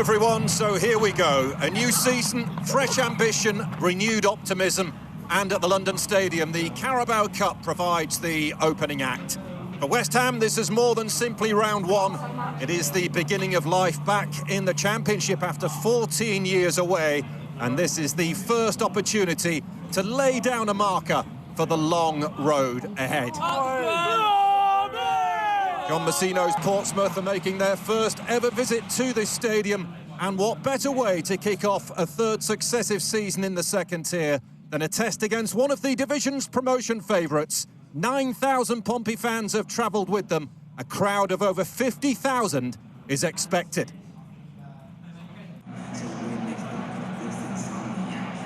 everyone, so here we go. A new season, fresh ambition, renewed optimism, and at the London Stadium, the Carabao Cup provides the opening act. For West Ham, this is more than simply round one. It is the beginning of life back in the Championship after 14 years away, and this is the first opportunity to lay down a marker for the long road ahead. John Messino's Portsmouth are making their first ever visit to this stadium, and what better way to kick off a third successive season in the second tier than a test against one of the division's promotion favourites. 9,000 Pompey fans have travelled with them. A crowd of over 50,000 is expected.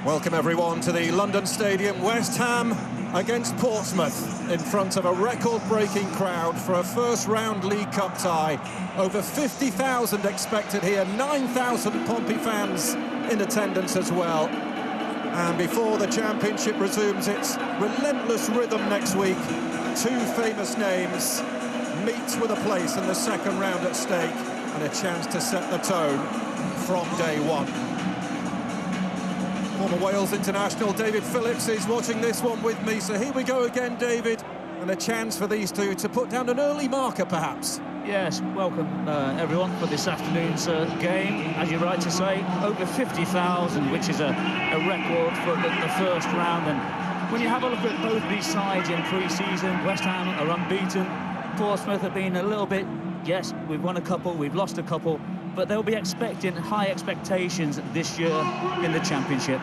Welcome everyone to the London Stadium. West Ham against Portsmouth in front of a record-breaking crowd for a first-round League Cup tie. Over 50,000 expected here, 9,000 Pompey fans in attendance as well. And before the Championship resumes its relentless rhythm next week, two famous names meet with a place in the second round at stake and a chance to set the tone from day one. Former Wales international David Phillips is watching this one with me, so here we go again, David, and a chance for these two to put down an early marker, perhaps. Yes, welcome everyone for this afternoon's game. As you're right to say, over 50,000, which is a record for the first round. And when you have a look at both these sides in pre-season, West Ham are unbeaten. Portsmouth have been a little bit, yes, we've won a couple, we've lost a couple, but they'll be expecting high expectations this year in the Championship.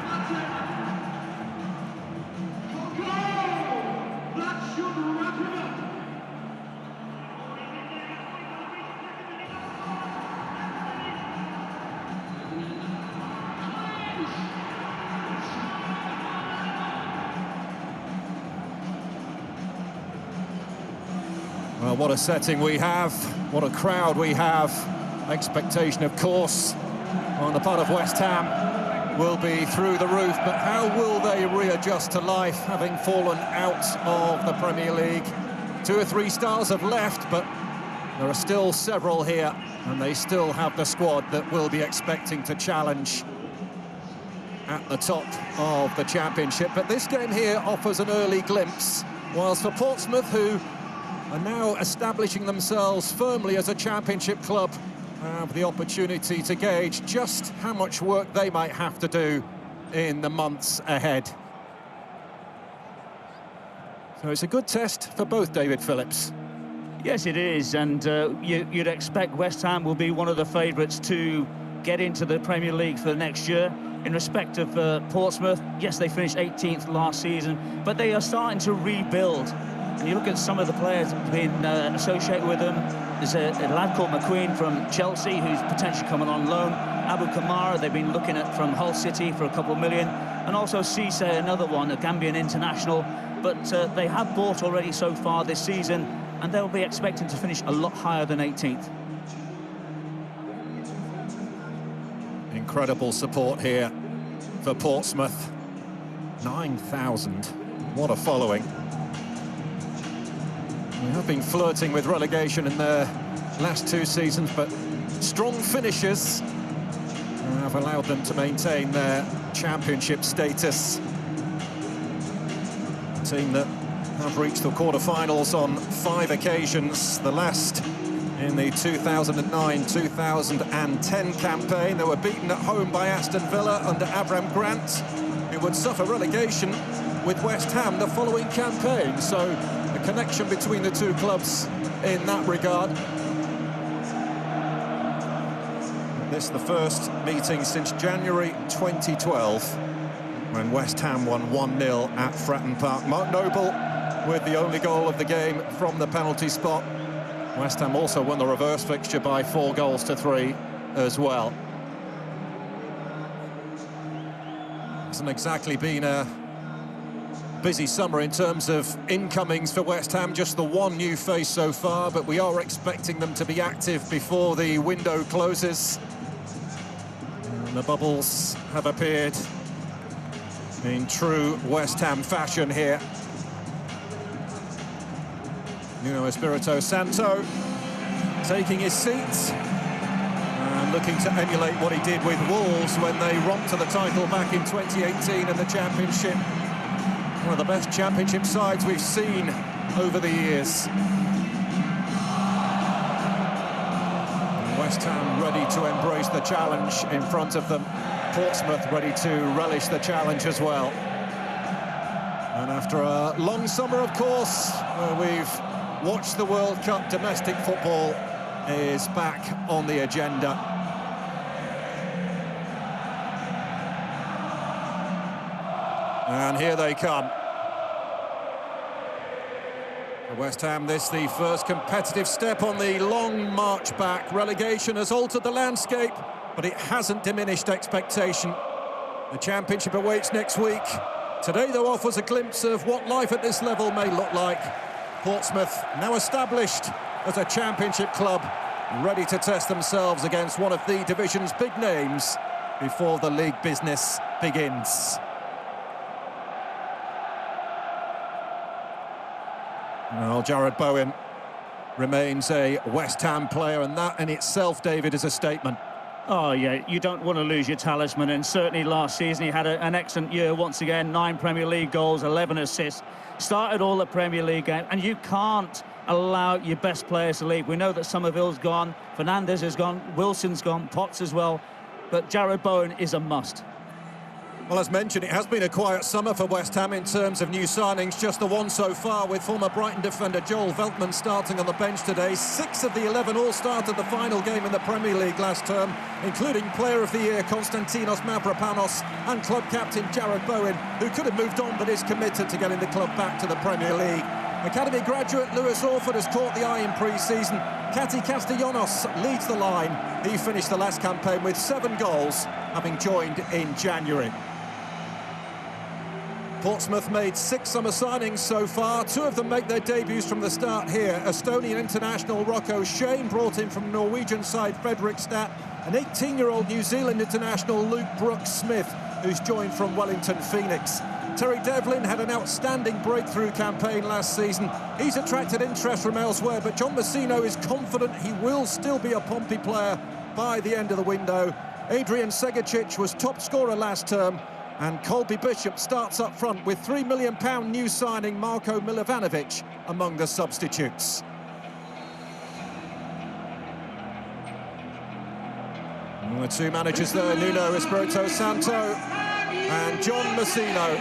Well, what a setting we have, what a crowd we have. Expectation, of course, on the part of West Ham will be through the roof, but how will they readjust to life, having fallen out of the Premier League? 2 or 3 stars have left, but there are still several here, and they still have the squad that will be expecting to challenge at the top of the Championship. But this game here offers an early glimpse, whilst for Portsmouth, who are now establishing themselves firmly as a Championship club, have the opportunity to gauge just how much work they might have to do in the months ahead. So it's a good test for both, David Phillips. Yes, it is, and you'd expect West Ham will be one of the favourites to get into the Premier League for next year. In respect of Portsmouth, yes, they finished 18th last season, but they are starting to rebuild. And you look at some of the players that have been associated with them. There's a lad called McQueen from Chelsea who's potentially coming on loan. Abu Kamara, they've been looking at from Hull City for a couple of million. And also Cisse, another one, a Gambian international. But they have bought already so far this season, and they'll be expecting to finish a lot higher than 18th. Incredible support here for Portsmouth. 9,000. What a following. They have been flirting with relegation in their last 2 seasons, but strong finishes have allowed them to maintain their Championship status. A team that have reached the quarter-finals on 5 occasions, the last in the 2009-2010 campaign. They were beaten at home by Aston Villa under Avram Grant, who would suffer relegation with West Ham the following campaign. So a connection between the two clubs in that regard. This is the first meeting since January 2012, when West Ham won 1-0 at Fratton Park. Mark Noble with the only goal of the game from the penalty spot. West Ham also won the reverse fixture by 4-3 as well. Hasn't exactly been a busy summer in terms of incomings for West Ham, just the one new face so far, but we are expecting them to be active before the window closes. And the bubbles have appeared in true West Ham fashion here. Nuno Espirito Santo taking his seat. And and looking to emulate what he did with Wolves when they romped to the title back in 2018 in the Championship. One of the best Championship sides we've seen over the years. West Ham ready to embrace the challenge in front of them. Portsmouth ready to relish the challenge as well. And after a long summer, of course, where we've watched the World Cup, domestic football is back on the agenda. And here they come. For West Ham, this the first competitive step on the long march back. Relegation has altered the landscape, but it hasn't diminished expectation. The Championship awaits next week. Today, though, offers a glimpse of what life at this level may look like. Portsmouth, now established as a Championship club, ready to test themselves against one of the division's big names before the league business begins. Well, Jared Bowen remains a West Ham player, and that in itself, David, is a statement. Oh, yeah, you don't want to lose your talisman, and certainly last season he had an excellent year once again. 9 Premier League goals, 11 assists, started all the Premier League games, and you can't allow your best players to leave. We know that Somerville's gone, Fernandes has gone, Wilson's gone, Potts as well, but Jared Bowen is a must. Well, as mentioned, it has been a quiet summer for West Ham in terms of new signings, just the one so far, with former Brighton defender Joel Veltman starting on the bench today. 6 of the 11 all started the final game in the Premier League last term, including Player of the Year Konstantinos Mavropanos and club captain Jared Bowen, who could have moved on but is committed to getting the club back to the Premier League. Academy graduate Lewis Orford has caught the eye in pre-season. Kati Castellanos leads the line. He finished the last campaign with 7 goals, having joined in January. Portsmouth made 6 summer signings so far. 2 of them make their debuts from the start here. Estonian international Rocco Shane, brought in from Norwegian side Fredrikstad, and 18-year-old New Zealand international Luke Brooks-Smith, who's joined from Wellington Phoenix. Terry Devlin had an outstanding breakthrough campaign last season. He's attracted interest from elsewhere, but John Messino is confident he will still be a Pompey player by the end of the window. Adrian Segicic was top scorer last term, and Colby Bishop starts up front with £3 million new signing Marko Milivanovic among the substitutes. And the 2 managers there, Nuno Espirito Santo and John Messino.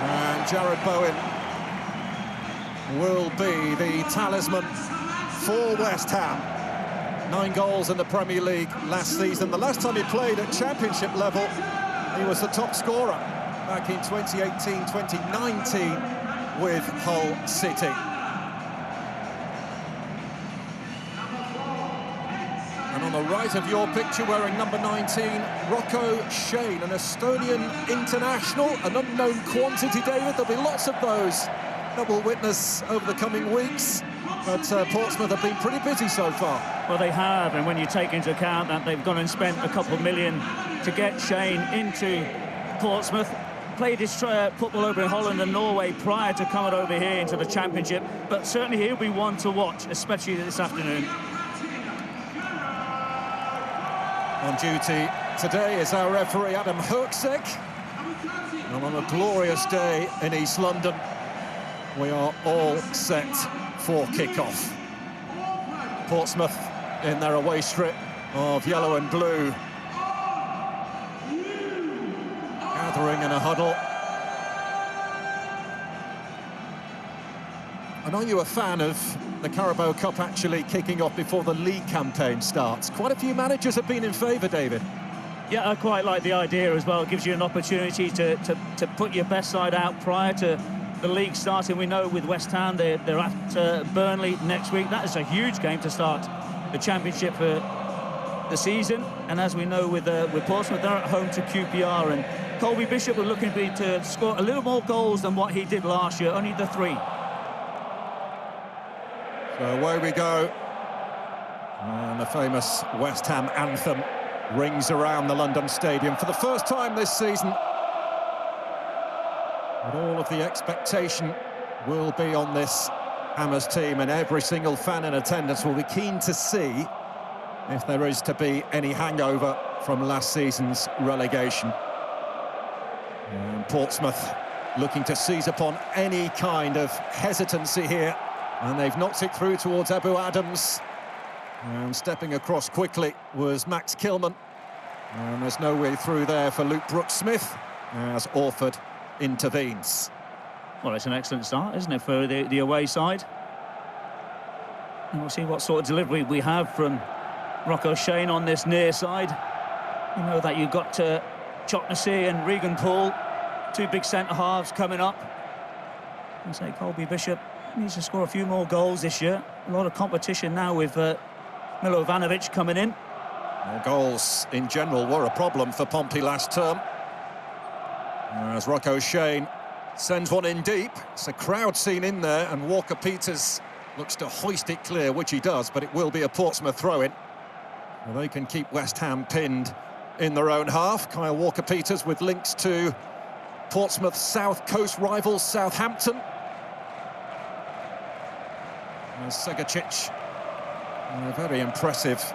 And Jared Bowen will be the talisman for West Ham. 9 goals in the Premier League last season. The last time he played at Championship level, he was the top scorer back in 2018-2019 with Hull City. And on the right of your picture, wearing number 19, Rocco Shane, an Estonian international, an unknown quantity, David. There'll be lots of those that we'll witness over the coming weeks. But Portsmouth have been pretty busy so far. Well, they have, and when you take into account that they've gone and spent a couple of million to get Shane into Portsmouth, played his football over in Holland and Norway prior to coming over here into the Championship, but certainly he'll be one to watch, especially this afternoon. On duty today is our referee Adam Herksek, and on a glorious day in East London, we are all set for kick-off. Portsmouth in their away strip of yellow and blue, gathering in a huddle. And are you a fan of the Carabao Cup actually kicking off before the league campaign starts? Quite a few managers have been in favour, David. Yeah, I quite like the idea as well. It gives you an opportunity to put your best side out prior to the league starting. We know with West Ham, they're at Burnley next week. That is a huge game to start the Championship for the season. And as we know with Portsmouth, they're at home to QPR. And Colby Bishop are looking to score a little more goals than what he did last year, only the 3. So away we go. And the famous West Ham anthem rings around the London Stadium for the first time this season. But all of the expectation will be on this Hammers team, and every single fan in attendance will be keen to see if there is to be any hangover from last season's relegation. And Portsmouth looking to seize upon any kind of hesitancy here, and they've knocked it through towards Abu Adams. And stepping across quickly was Max Kilman. And there's no way through there for Luke Brooks-Smith as Orford intervenes. Well, it's an excellent start, isn't it, for the away side? And we'll see what sort of delivery we have from Rocco Shane on this near side. You know that you've got Choknessy and Regan Poole, two big centre-halves coming up. And say Colby Bishop needs to score a few more goals this year. A lot of competition now with Milovanovic coming in. Well, goals in general were a problem for Pompey last term. As Rocco Shane sends one in deep. It's a crowd scene in there, and Walker-Peters looks to hoist it clear, which he does, but it will be a Portsmouth throw-in. Well, they can keep West Ham pinned in their own half. Kyle Walker-Peters with links to Portsmouth's South Coast rivals Southampton. And Segacic, a very impressive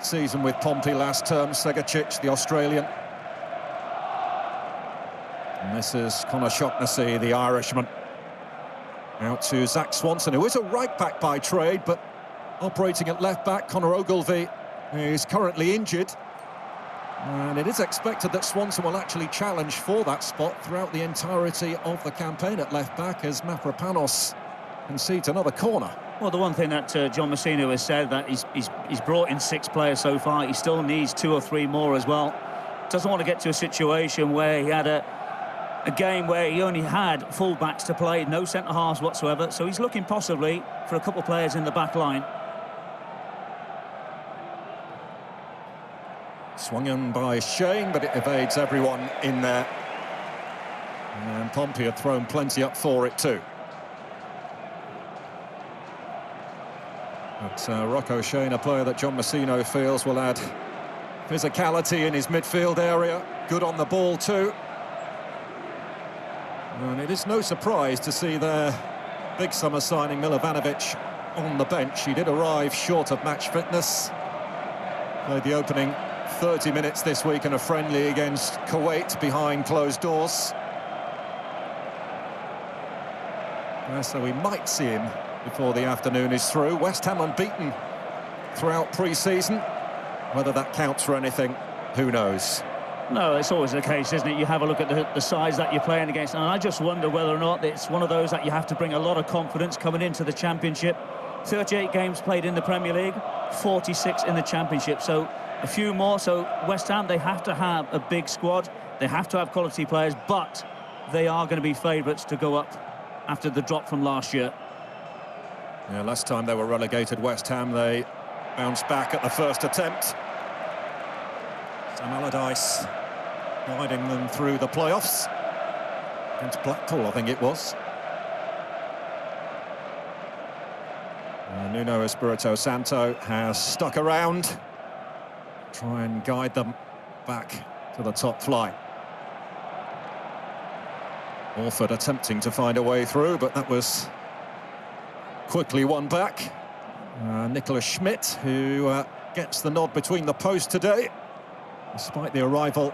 season with Pompey last term. Segacic, the Australian. And this is Conor Choknessy, the Irishman. Out to Zach Swanson, who is a right-back by trade, but operating at left-back. Conor Ogilvie is currently injured. And it is expected that Swanson will actually challenge for that spot throughout the entirety of the campaign at left-back as Mavropanos concedes another corner. Well, the one thing that John Messina has said, that he's brought in 6 players so far. He still needs 2 or 3 more as well. Doesn't want to get to a situation where he had a game where he only had full-backs to play, no centre-halves whatsoever. So he's looking possibly for a couple of players in the back line. Swung in by Shane, but it evades everyone in there. And Pompey had thrown plenty up for it too. But Rocco Shane, a player that John Messina feels will add physicality in his midfield area. Good on the ball too. And it is no surprise to see their big summer signing Milovanovic on the bench. He did arrive short of match fitness. Played the opening 30 minutes this week in a friendly against Kuwait behind closed doors. So we might see him before the afternoon is through. West Ham unbeaten throughout pre-season. Whether that counts for anything, who knows? No, it's always the case, isn't it? You have a look at the sides that you're playing against, and I just wonder whether or not it's one of those that you have to bring a lot of confidence coming into the Championship. 38 games played in the Premier League, 46 in the Championship, so a few more. So West Ham, they have to have a big squad, they have to have quality players, but they are going to be favourites to go up after the drop from last year. Yeah, last time they were relegated, West Ham, they bounced back at the first attempt. Sam Allardyce guiding them through the playoffs against Blackpool, I think it was. And Nuno Espirito Santo has stuck around, try and guide them back to the top flight. Orford attempting to find a way through, but that was quickly won back. Nicolas Schmidt, who gets the nod between the posts today, despite the arrival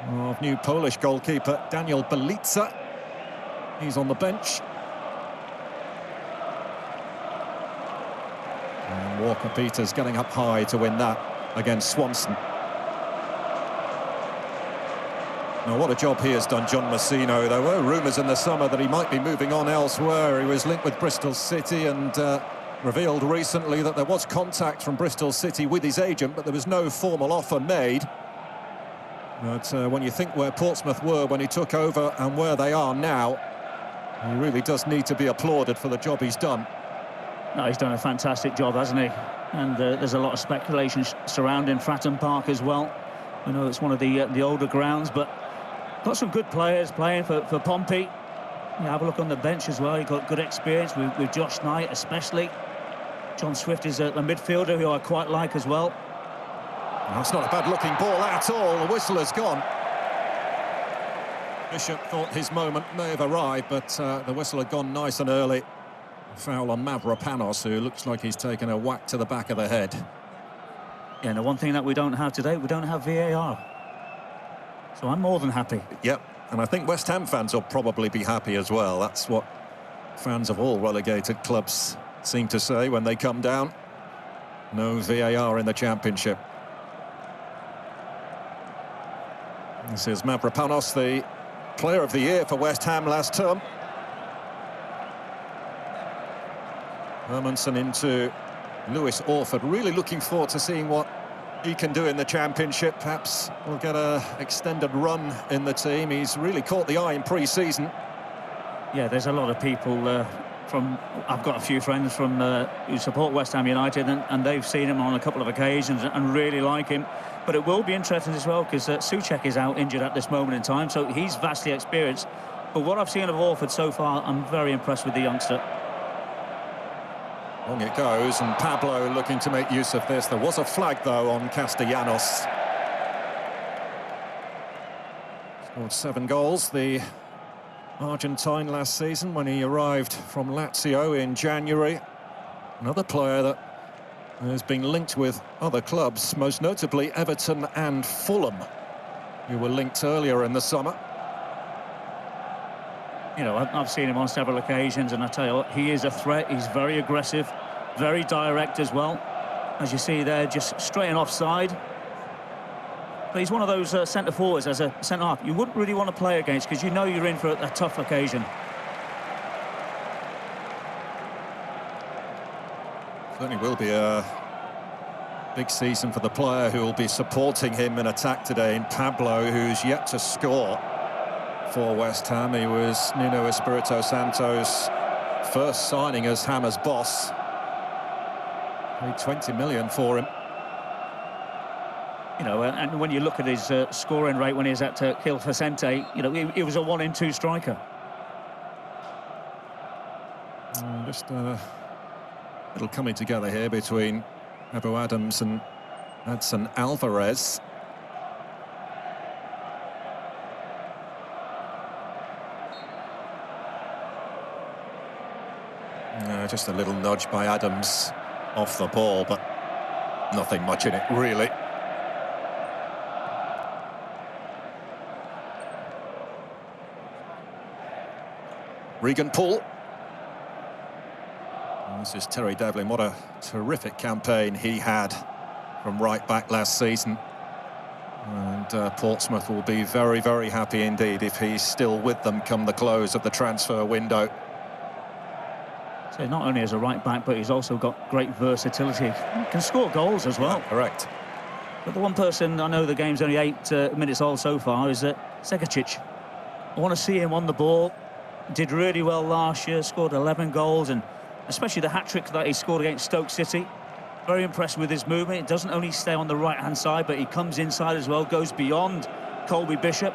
of new Polish goalkeeper Daniel Belica. He's on the bench. And Walker-Peters getting up high to win that against Swanson. Now, what a job he has done, John Messina. There were rumours in the summer that he might be moving on elsewhere. He was linked with Bristol City and revealed recently that there was contact from Bristol City with his agent, but there was no formal offer made. But when you think where Portsmouth were when he took over and where they are now, he really does need to be applauded for the job he's done. No, he's done a fantastic job, hasn't he? And there's a lot of speculation surrounding Fratton Park as well. I know it's one of the older grounds, but got some good players playing for Pompey. You have a look on the bench as well. You've got good experience with Josh Knight especially. John Swift is a midfielder who I quite like as well. That's not a bad-looking ball at all. The whistle has gone. Bishop thought his moment may have arrived, but the whistle had gone nice and early. A foul on Mavropanos, who looks like he's taken a whack to the back of the head. Yeah, and the one thing that we don't have today, we don't have VAR. So I'm more than happy. Yep, and I think West Ham fans will probably be happy as well. That's what fans of all relegated clubs seem to say when they come down. No VAR in the Championship. This is Mavropanos, the Player of the Year for West Ham last term. Hermansen into Lewis Orford. Really looking forward to seeing what he can do in the Championship. Perhaps we'll get an extended run in the team. He's really caught the eye in pre-season. Yeah, there's a lot of people I've got a few friends from who support West Ham United, and they've seen him on a couple of occasions and really like him. But it will be interesting as well, because Souček is out injured at this moment in time, so he's vastly experienced. But what I've seen of Orford so far, I'm very impressed with the youngster. Long it goes, and Pablo looking to make use of this. There was a flag, though, on Castellanos. Scored 7 goals, the Argentine last season when he arrived from Lazio in January. Another player that has been linked with other clubs, most notably Everton and Fulham, who were linked earlier in the summer. You know, I've seen him on several occasions, and I tell you what, he is a threat. He's very aggressive, very direct as well. As you see there, just straight and offside. But he's one of those centre-forwards, as a centre-half, you wouldn't really want to play against, because you know you're in for a tough occasion. Certainly will be a big season for the player who will be supporting him in attack today, in Pablo, who's yet to score for West Ham. He was Nuno Espirito Santo's first signing as Hammer's boss. Paid 20 million for him. You know, and when you look at his scoring rate when he was at Gil Vicente, you know, he was a 1-in-2 striker. Just a little coming together here between Abu Adams and Adson Alvarez. Just a little nudge by Adams off the ball, but nothing much in it, really. Regan Poole. This is Terry Devlin. What a terrific campaign he had from right back last season. And Portsmouth will be very, very happy indeed if he's still with them come the close of the transfer window. So not only as a right back, but he's also got great versatility. He can score goals as well. Yeah, correct. But the one person, I know the game's only 8 minutes old so far, is Segacic. I want to see him on the ball. Did really well last year, scored 11 goals, and especially the hat-trick that he scored against Stoke City. Very impressed with his movement. It doesn't only stay on the right-hand side, but he comes inside as well, goes beyond Colby Bishop.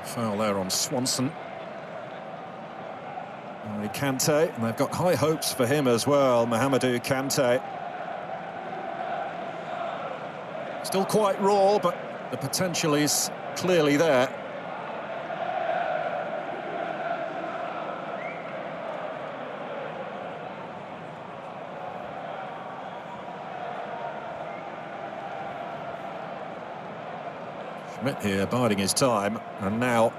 Foul there on Swanson. Kante, and they've got high hopes for him as well, Mohamedou Kante. Still quite raw, but the potential is clearly there. Schmidt here biding his time, and now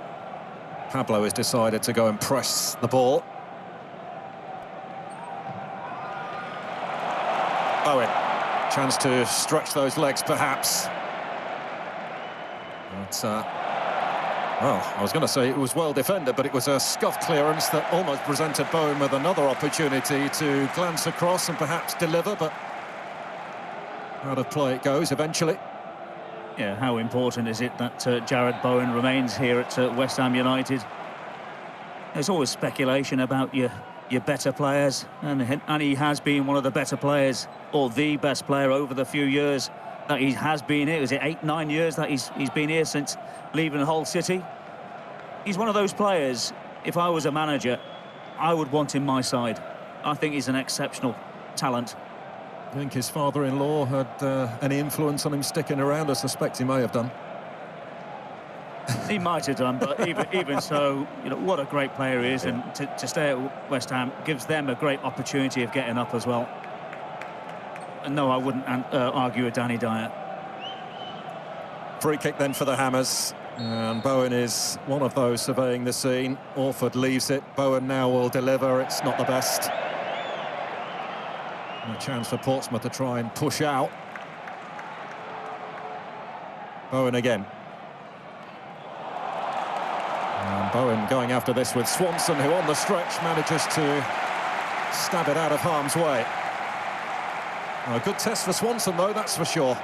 Pablo has decided to go and press the ball. Owen, chance to stretch those legs perhaps. But, well, I was going to say it was well defended, but it was a scuffed clearance that almost presented Bowen with another opportunity to glance across and perhaps deliver, but out of play it goes eventually. Yeah, how important is it that Jarrod Bowen remains here at West Ham United? There's always speculation about your better players, and he has been one of the better players, or the best player over the few years that he has been here. Is it 8-9 years that he's been here since leaving Hull City? He's one of those players, if I was a manager, I would want him my side. I think he's an exceptional talent. I think his father-in-law had any influence on him sticking around. I suspect he may have done. He might have done, but even so, you know, what a great player he is, and to stay at West Ham gives them a great opportunity of getting up as well. And no, I wouldn't argue with Danny Dyer. Free kick then for the Hammers. And Bowen is one of those surveying the scene. Orford leaves it. Bowen now will deliver. It's not the best. And a chance for Portsmouth to try and push out. Bowen again. And Bowen going after this with Swanson, who on the stretch manages to stab it out of harm's way. A good test for Swanson, though, that's for sure.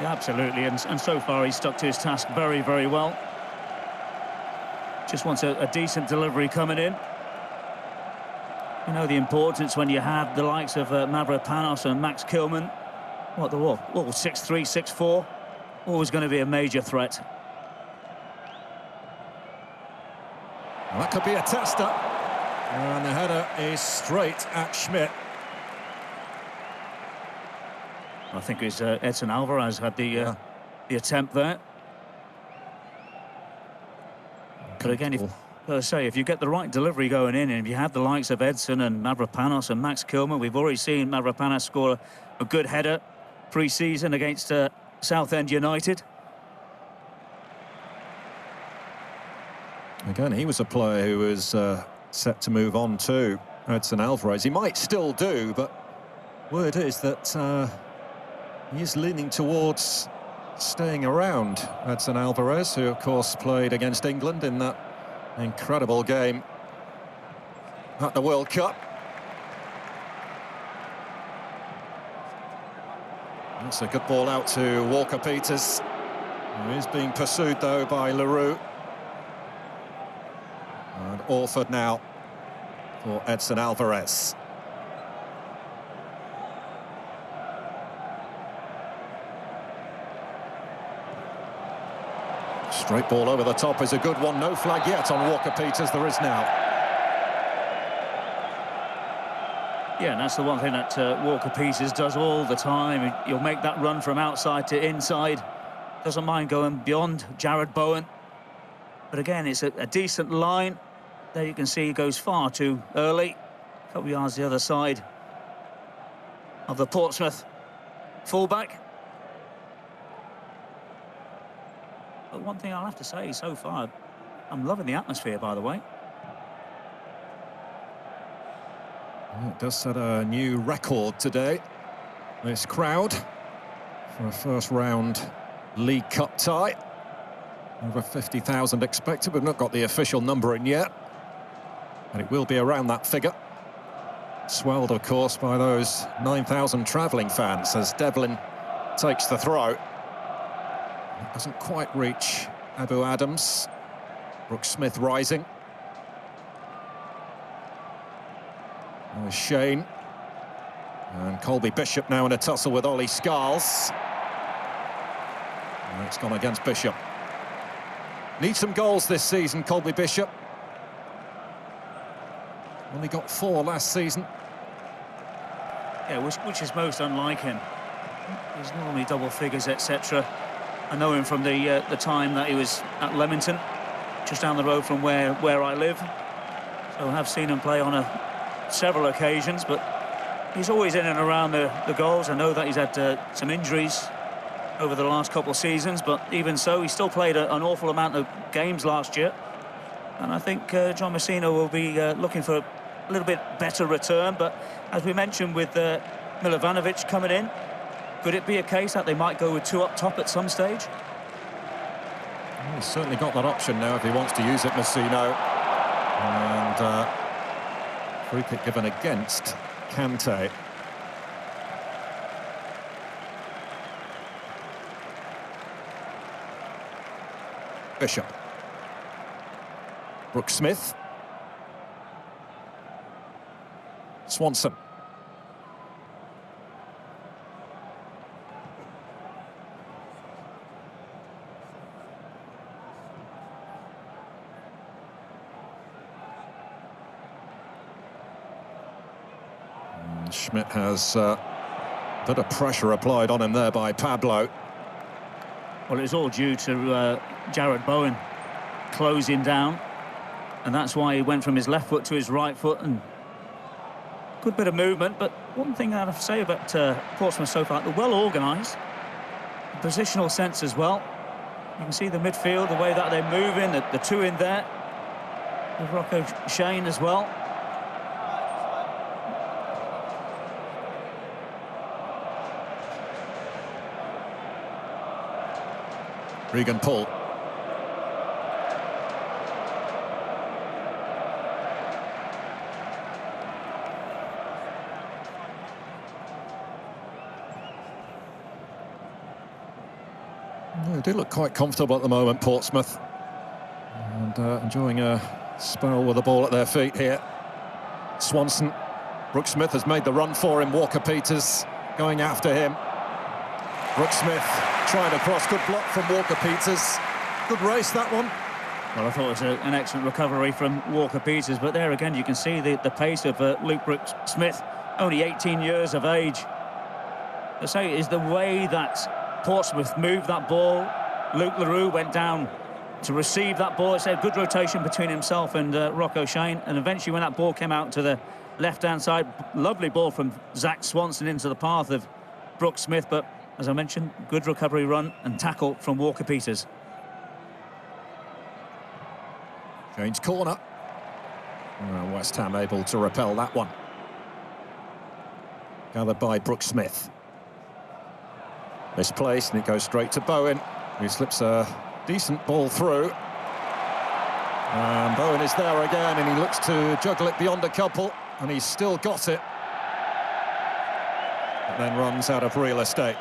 Yeah, absolutely, and so far he's stuck to his task very, very well. Just wants a decent delivery coming in. You know the importance when you have the likes of Mavropanos and Max Kilman. What, they're all 6'3", 6'4", always going to be a major threat. Well, that could be a tester. And the header is straight at Schmidt. I think it was Edson Alvarez had the attempt there. But again, if you get the right delivery going in, and if you have the likes of Edson and Mavropanos and Max Kilman, we've already seen Mavropanos score a good header pre-season against Southend United. Again, he was a player who was set to move on to Edson Alvarez. He might still do, but word is that he is leaning towards staying around. Edson Alvarez, who of course played against England in that incredible game at the World Cup. That's a good ball out to Walker-Peters, who is being pursued though by Leroux. And Orford now for Edson Alvarez. Straight ball over the top is a good one. No flag yet on Walker-Peters. There is now. Yeah, and that's the one thing that Walker-Peters does all the time. He'll make that run from outside to inside. Doesn't mind going beyond Jared Bowen. But again, it's a decent line. There you can see he goes far too early. A couple of yards the other side of the Portsmouth fullback. But one thing I'll have to say so far, I'm loving the atmosphere, by the way. It does set a new record today, this crowd, for a first round League Cup tie. Over 50,000 expected. We've not got the official number in yet, but it will be around that figure. Swelled, of course, by those 9,000 travelling fans as Devlin takes the throw. It doesn't quite reach Abu Adams. Brooks Smith rising. There's Shane. And Colby Bishop now in a tussle with Ollie Scarles. And it's gone against Bishop. Needs some goals this season, Colby Bishop. Only got 4 last season. Yeah, which is most unlike him. He's normally double figures, etc. I know him from the time that he was at Leamington, just down the road from where I live. So I have seen him play on several occasions, but he's always in and around the goals. I know that he's had some injuries over the last couple of seasons, but even so, he still played an awful amount of games last year. And I think John Messina will be looking for a little bit better return. But as we mentioned with Milovanovic coming in, could it be a case that they might go with 2 up top at some stage? Well, he's certainly got that option now if he wants to use it, Messina. And free kick given against Kante. Bishop. Brooks Smith. Swanson. And Schmidt has a bit of pressure applied on him there by Pablo. Well, it's all due to Jarrod Bowen closing down, and that's why he went from his left foot to his right foot, and good bit of movement. But one thing I have to say about Portsmouth so far, they're well organised, positional sense as well. You can see the midfield, the way that they're moving, the two in there, with Rocco Shane as well. Regan Paul. They do look quite comfortable at the moment, Portsmouth, and enjoying a spell with the ball at their feet here. Swanson. Brooks Smith has made the run for him. Walker-Peters going after him. Brooks Smith trying to cross. Good block from Walker-Peters. Good race, that one. Well, I thought it was an excellent recovery from Walker-Peters, but there again you can see the pace of Luke Brooks Smith, only 18 years of age. I say it is the way that Portsmouth moved that ball. Luke LaRue went down to receive that ball. It's a good rotation between himself and Rocco Shane, and eventually when that ball came out to the left-hand side, lovely ball from Zach Swanson into the path of Brooks Smith, but as I mentioned, good recovery run and tackle from Walker-Peters. Shane's corner. West Ham able to repel that one. Gathered by Brooks Smith. Misplaced, and it goes straight to Bowen, who slips a decent ball through. And Bowen is there again, and he looks to juggle it beyond a couple, and he's still got it. But then runs out of real estate.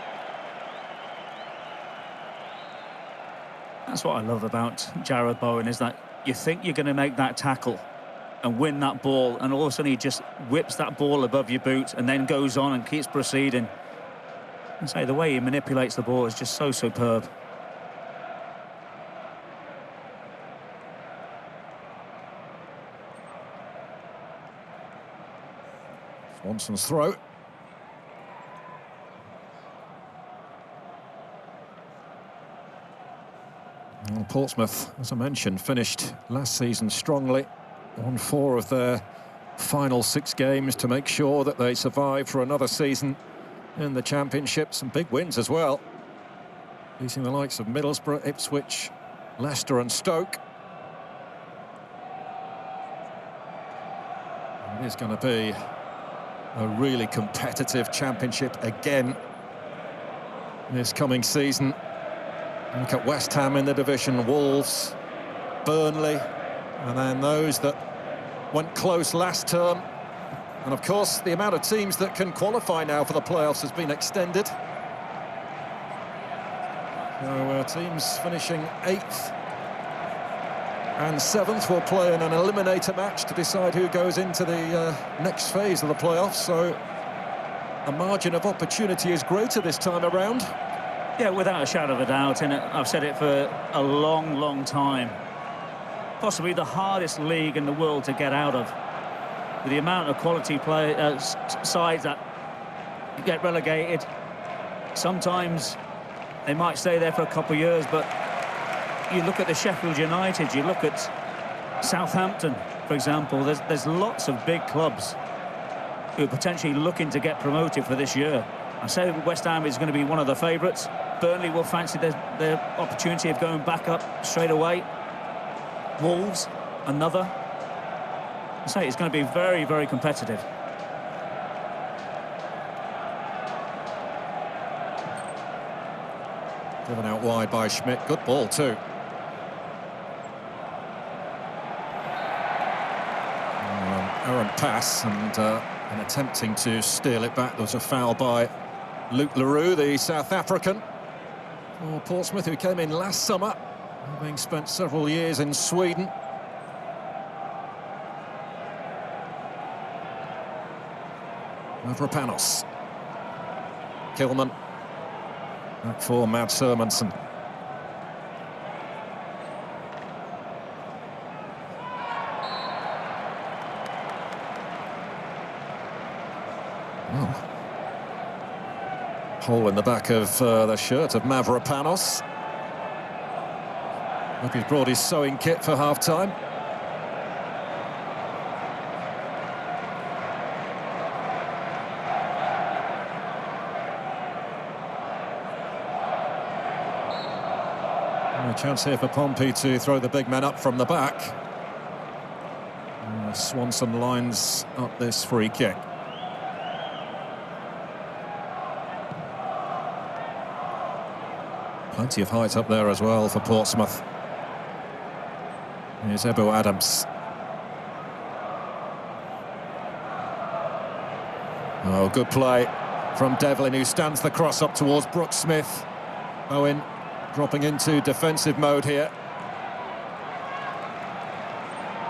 That's what I love about Jarrod Bowen, is that you think you're going to make that tackle and win that ball, and all of a sudden he just whips that ball above your boot and then goes on and keeps proceeding. And say the way he manipulates the ball is just so superb. Swanson's throw. Well, Portsmouth, as I mentioned, finished last season strongly. Won 4 of their final 6 games to make sure that they survive for another season in the Championship. Some big wins as well, beating the likes of Middlesbrough, Ipswich, Leicester and Stoke. It is going to be a really competitive Championship again this coming season. Look at West Ham in the division, Wolves, Burnley, and then those that went close last term. And of course, the amount of teams that can qualify now for the playoffs has been extended. So teams finishing 8th and 7th will play in an eliminator match to decide who goes into the next phase of the playoffs. So the margin of opportunity is greater this time around. Yeah, without a shadow of a doubt, and I've said it for a long, long time. Possibly the hardest league in the world to get out of. With the amount of quality sides that get relegated, sometimes they might stay there for a couple of years, but you look at the Sheffield United, you look at Southampton, for example, there's lots of big clubs who are potentially looking to get promoted for this year. I say West Ham is going to be one of the favourites. Burnley will fancy their opportunity of going back up straight away. Wolves, another. I say it's going to be very, very competitive. Driven out wide by Schmidt. Good ball too. Errant pass, and attempting to steal it back. There was a foul by Luke LaRue, the South African, for Portsmouth, who came in last summer, having spent several years in Sweden. Mavropanos. Kilman. Back for Mads Hermansen. Oh. Hole in the back of the shirt of Mavropanos. Hope he's brought his sewing kit for half-time. A chance here for Pompey to throw the big men up from the back. Swanson lines up this free kick. Plenty of height up there as well for Portsmouth. Here's Ebou Adams. Oh, good play from Devlin, who stands the cross up towards Brooks Smith. Owen dropping into defensive mode here.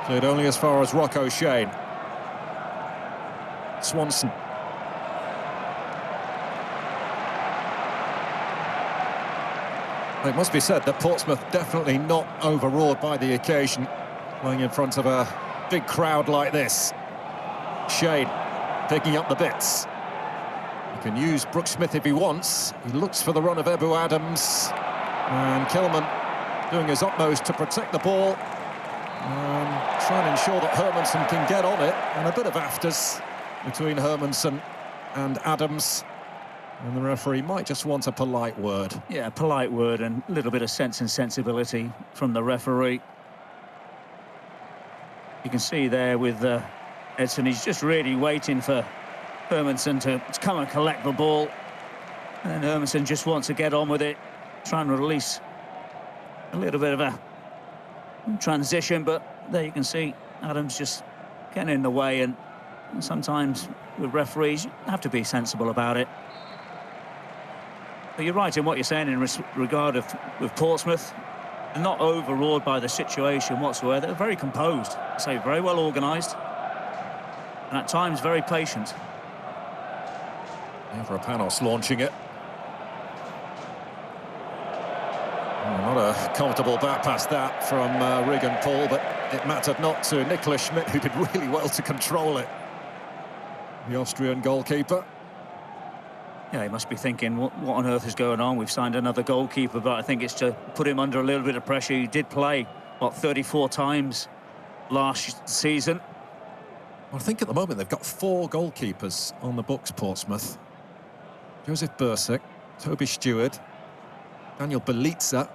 Played only as far as Rocco Shane. Swanson. It must be said that Portsmouth definitely not overawed by the occasion, playing in front of a big crowd like this. Shane picking up the bits. He can use Brooks Smith if he wants. He looks for the run of Ebou Adams. And Kilman doing his utmost to protect the ball. And try and ensure that Hermansen can get on it. And a bit of afters between Hermansen and Adams. And the referee might just want a polite word. Yeah, a polite word and a little bit of sense and sensibility from the referee. You can see there with Edson, he's just really waiting for Hermansen to come and collect the ball. And Hermansen just wants to get on with it, try and release a little bit of a transition, but there you can see Adams just getting in the way, and sometimes with referees you have to be sensible about it. But you're right in what you're saying in regard of with Portsmouth. They're not overawed by the situation whatsoever. They're very composed, so very well organised, and at times very patient. Panos launching it. Not a comfortable back pass that from Regan Paul, but it mattered not to Nicholas Schmidt, who did really well to control it. The Austrian goalkeeper. Yeah, he must be thinking, what on earth is going on? We've signed another goalkeeper, but I think it's to put him under a little bit of pressure. He did play, what, 34 times last season. Well, I think at the moment they've got 4 goalkeepers on the books, Portsmouth. Joseph Bursick, Toby Stewart, Daniel Belitza.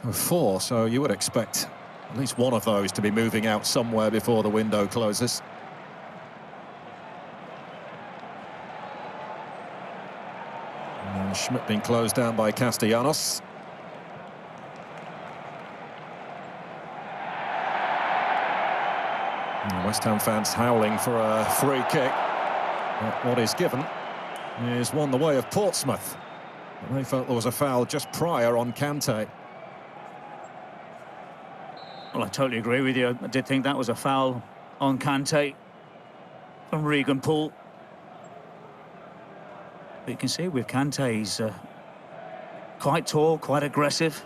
So 4, so you would expect at least one of those to be moving out somewhere before the window closes. And Schmidt being closed down by Castellanos. And West Ham fans howling for a free kick. But what is given is one the way of Portsmouth. They felt there was a foul just prior on Kante. Well, I totally agree with you. I did think that was a foul on Kante from Regan Poole. But you can see with Kante, he's quite tall, quite aggressive.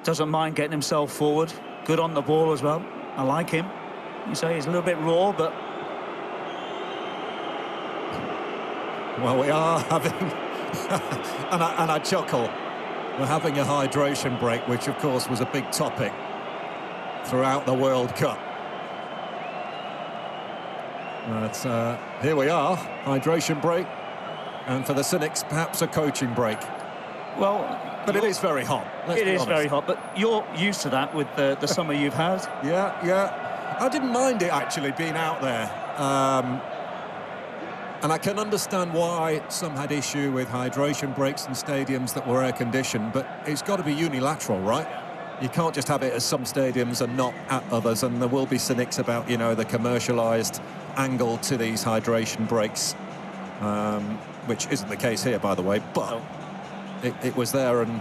Doesn't mind getting himself forward. Good on the ball as well. I like him. You say he's a little bit raw, but... Well, we are having... and I chuckle. We're having a hydration break, which, of course, was a big topic throughout the World Cup. But here we are, hydration break. And for the cynics, perhaps a coaching break. Well, but it is very hot. It is very hot, but you're used to that with the summer you've had. Yeah. I didn't mind it, actually, being out there. And I can understand why some had issue with hydration breaks in stadiums that were air-conditioned, but it's got to be unilateral, right? You can't just have it at some stadiums and not at others, and there will be cynics about, you know, the commercialised angle to these hydration breaks. Which isn't the case here, by the way, but it was there and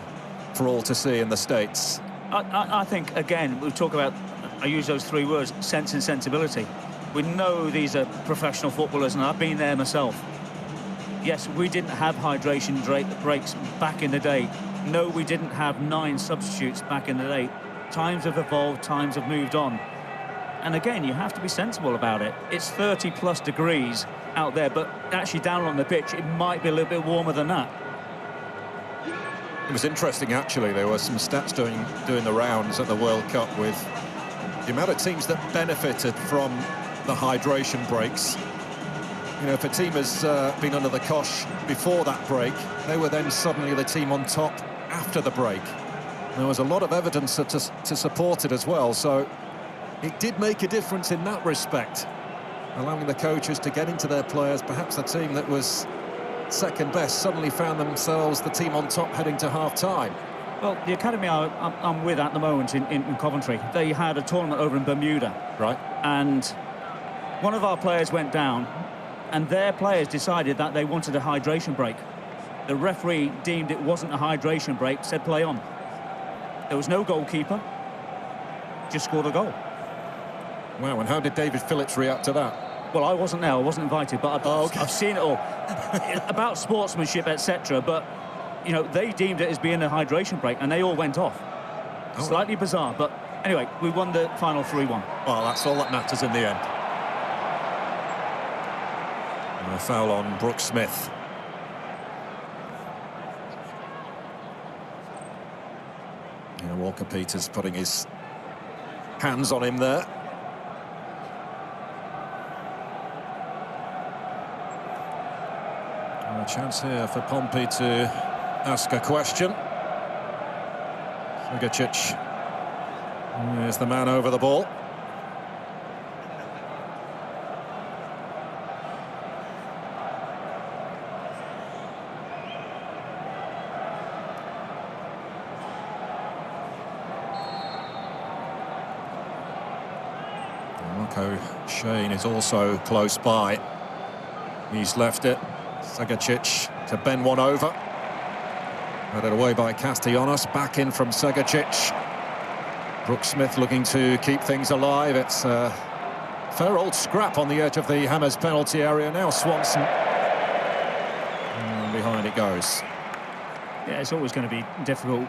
for all to see in the States. I think, again, we talk about, I use those 3 words, sense and sensibility. We know these are professional footballers, and I've been there myself. Yes, we didn't have hydration breaks back in the day. No, we didn't have 9 substitutes back in the day. Times have evolved, times have moved on. And again, you have to be sensible about it. It's 30+ degrees out there, but actually down on the pitch, it might be a little bit warmer than that. It was interesting, actually. There were some stats doing the rounds at the World Cup with the amount of teams that benefited from the hydration breaks. You know, if a team has been under the cosh before that break, they were then suddenly the team on top after the break. There was a lot of evidence to support it as well, so it did make a difference in that respect, allowing the coaches to get into their players. Perhaps the team that was second best suddenly found themselves the team on top heading to half-time. Well, the academy I'm with at the moment in Coventry, they had a tournament over in Bermuda. Right. And one of our players went down, and their players decided that they wanted a hydration break. The referee deemed it wasn't a hydration break, said play on. There was no goalkeeper, just scored a goal. Wow, and how did David Phillips react to that? Well, I wasn't there, I wasn't invited, but I've seen it all. About sportsmanship, etc., but, you know, they deemed it as being a hydration break, and they all went off. Slightly bizarre, but anyway, we won the final 3-1. Well, that's all that matters in the end. And a foul on Brooke Smith. Yeah, Walker Peters putting his hands on him there. And a chance here for Pompey to ask a question. Segicic. There's the man over the ball. Shane is also close by. He's left it. Segicic to bend one over. Headed away by Castellanos. Back in from Segicic. Brooke Smith looking to keep things alive. It's a fair old scrap on the edge of the Hammers penalty area. Now Swanson. And behind it goes. Yeah, it's always going to be difficult.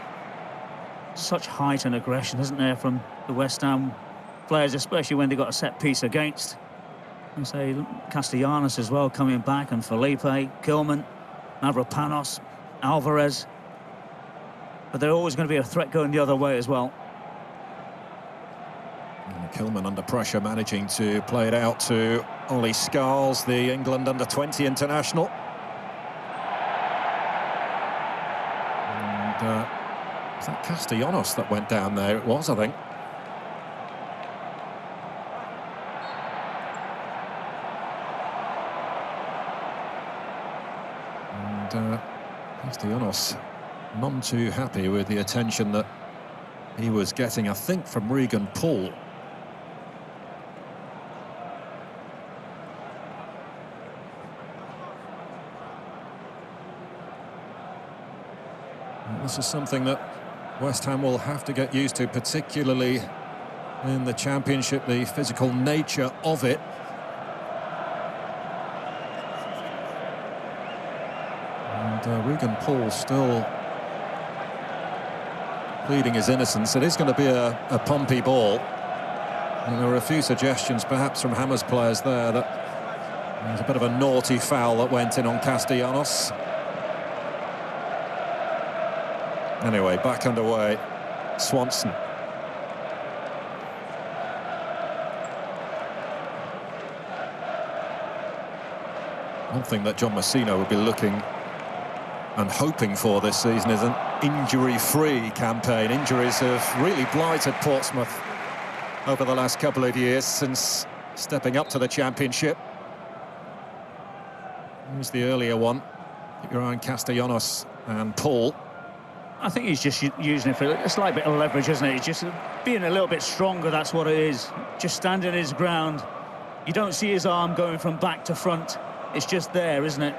Such height and aggression, isn't there, from the West Ham players, especially when they got a set piece against. And say Castellanos as well coming back, and Felipe, Kilman, Mavropanos, Alvarez. But they're always going to be a threat going the other way as well. And Kilman under pressure, managing to play it out to Ollie Scarles, the England under-20 international. And was that Castellanos that went down there? It was, I think. Castellanos none too happy with the attention that he was getting, I think, from Regan Poole. And this is something that West Ham will have to get used to, particularly in the Championship, the physical nature of it. Regan Poole still pleading his innocence. It is going to be a Pompey ball. And there were a few suggestions, perhaps from Hammers players there, that there was a bit of a naughty foul that went in on Castellanos. Anyway, back underway. Swanson. One thing that John Messina would be looking and hoping for this season is an injury-free campaign. Injuries have really blighted Portsmouth over the last couple of years since stepping up to the Championship. Here's the earlier one. Keep your eye on Castellanos and Poole. I think he's just using it for a slight bit of leverage, isn't it? He's just being a little bit stronger, that's what it is. Just standing his ground. You don't see his arm going from back to front. It's just there, isn't it?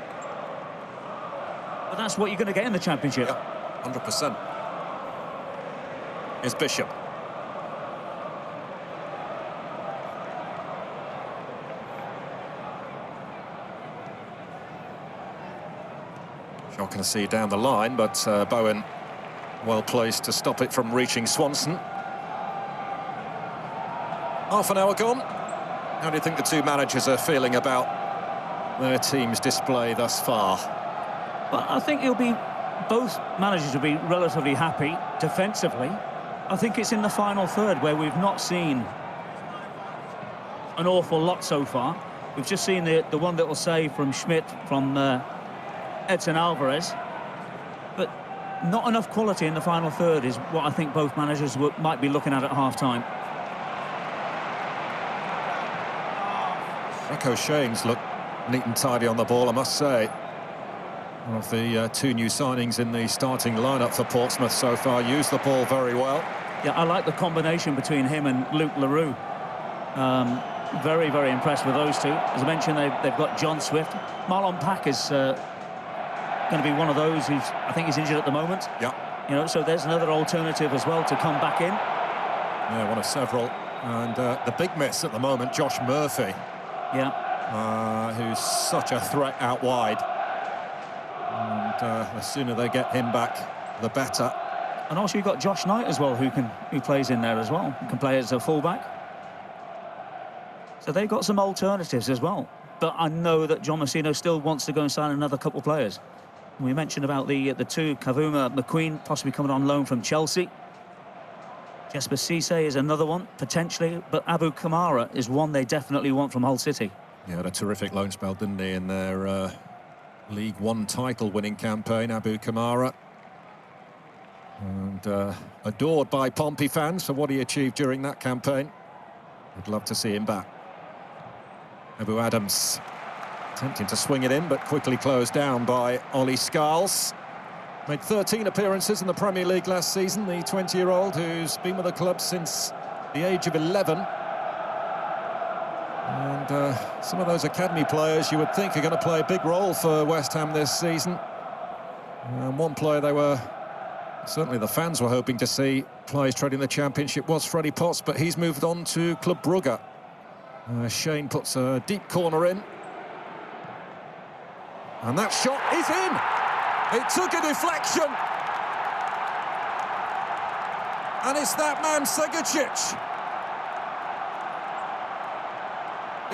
But that's what you're going to get in the Championship. Yeah, 100%. Here's Bishop. Not going to see down the line, but Bowen well placed to stop it from reaching Swanson. Half an hour gone. How do you think the two managers are feeling about their team's display thus far? But I think he'll be both managers will be relatively happy defensively. I think it's in the final third where we've not seen an awful lot so far. We've just seen the one little save from Schmidt, from Edson Alvarez. But not enough quality in the final third is what I think both managers might be looking at half-time. Echo Shane's look neat and tidy on the ball, I must say. One of the two new signings in the starting lineup for Portsmouth so far, used the ball very well. Yeah, I like the combination between him and Luke Leroux. Very, very impressed with those two. As I mentioned, they've got John Swift. Marlon Pack is going to be one of those who's, I think, is injured at the moment. Yeah. You know, so there's another alternative as well to come back in. Yeah, one of several. And the big miss at the moment, Josh Murphy. Yeah. Who's such a threat out wide. And the sooner they get him back, the better. And also you've got Josh Knight as well, who plays in there as well. Who can play as a fullback. So they've got some alternatives as well. But I know that John Messino still wants to go and sign another couple of players. We mentioned about the two, Kavuma McQueen possibly coming on loan from Chelsea. Jesper Cisse is another one, potentially. But Abu Kamara is one they definitely want from Hull City. He had a terrific loan spell, didn't he, in their League One title-winning campaign, Abu Kamara. And adored by Pompey fans for what he achieved during that campaign. Would love to see him back. Abu Adams attempting to swing it in, but quickly closed down by Ollie Scarles. Made 13 appearances in the Premier League last season, the 20-year-old who's been with the club since the age of 11. And some of those academy players you would think are going to play a big role for West Ham this season. And one player they were, certainly the fans were hoping to see play straight in the Championship was Freddie Potts, but he's moved on to Club Brugge. Shane puts a deep corner in. And that shot is in! It took a deflection. And it's that man, Segacic.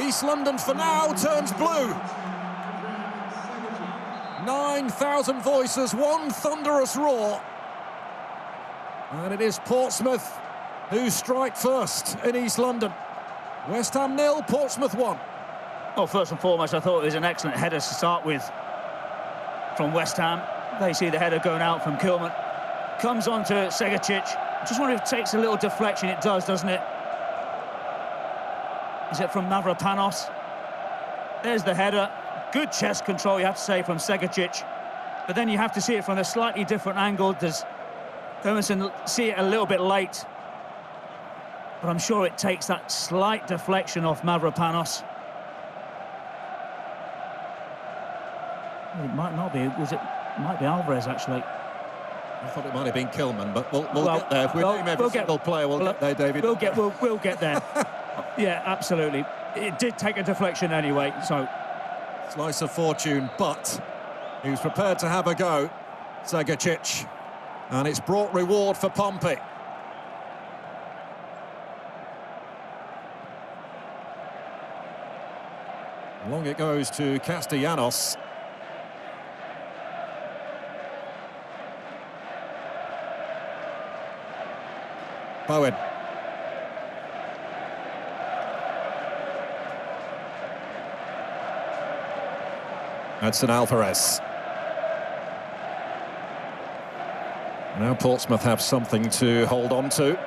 East London for now turns blue. 9,000 voices, one thunderous roar. And it is Portsmouth who strike first in East London. West Ham 0, Portsmouth 1. Well, first and foremost, I thought it was an excellent header to start with from West Ham. They see the header going out from Kilman. Comes on to Segacic. Just wonder if it takes a little deflection. It does, doesn't it? Is it from Mavropanos? There's the header. Good chest control, you have to say, from Segacic. But then you have to see it from a slightly different angle. Does Hermanson see it a little bit late? But I'm sure it takes that slight deflection off Mavropanos. It might not be. Might be Alvarez, actually. I thought it might have been Kilman, but we'll get there. If we name every single player, we'll get there, David. We'll get there. Yeah, absolutely. It did take a deflection anyway, so... Slice of fortune, but he was prepared to have a go, Segacic. And it's brought reward for Pompey. Along it goes to Castellanos. Bowen. Edson Alvarez. Now Portsmouth have something to hold on to.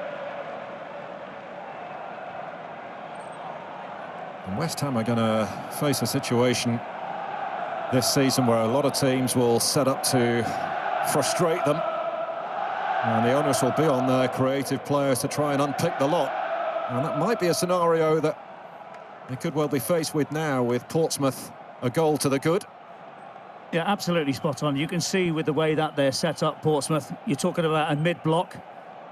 And West Ham are going to face a situation this season where a lot of teams will set up to frustrate them. And the onus will be on their creative players to try and unpick the lot. And that might be a scenario that they could well be faced with now, with Portsmouth a goal to the good. Yeah, absolutely spot on. You can see with the way that they're set up, Portsmouth, you're talking about a mid-block.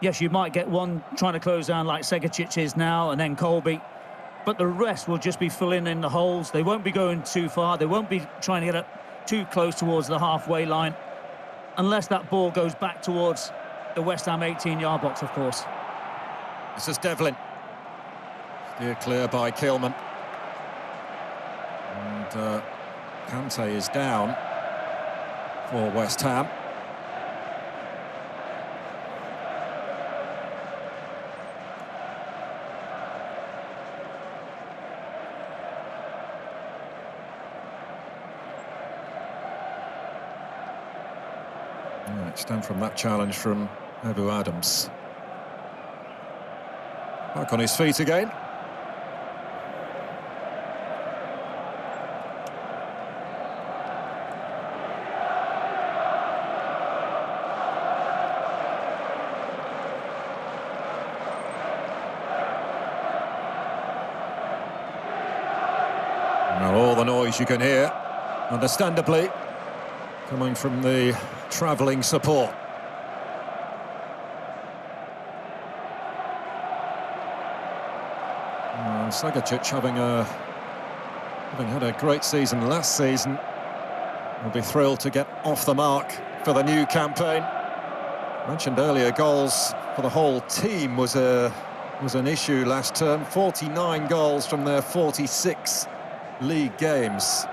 Yes, you might get one trying to close down like Segacic is now, and then Colby. But the rest will just be filling in the holes. They won't be going too far. They won't be trying to get up too close towards the halfway line, unless that ball goes back towards the West Ham 18-yard box, of course. This is Devlin. Steered clear by Kilman. And Kante is down for West Ham. Yeah, extend from that challenge from Ebu Adams. Back on his feet again. Now all the noise you can hear, understandably, coming from the travelling support. Segacic having had a great season last season, will be thrilled to get off the mark for the new campaign. Mentioned earlier, goals for the whole team was an issue last term. 49 goals from their 46 league games.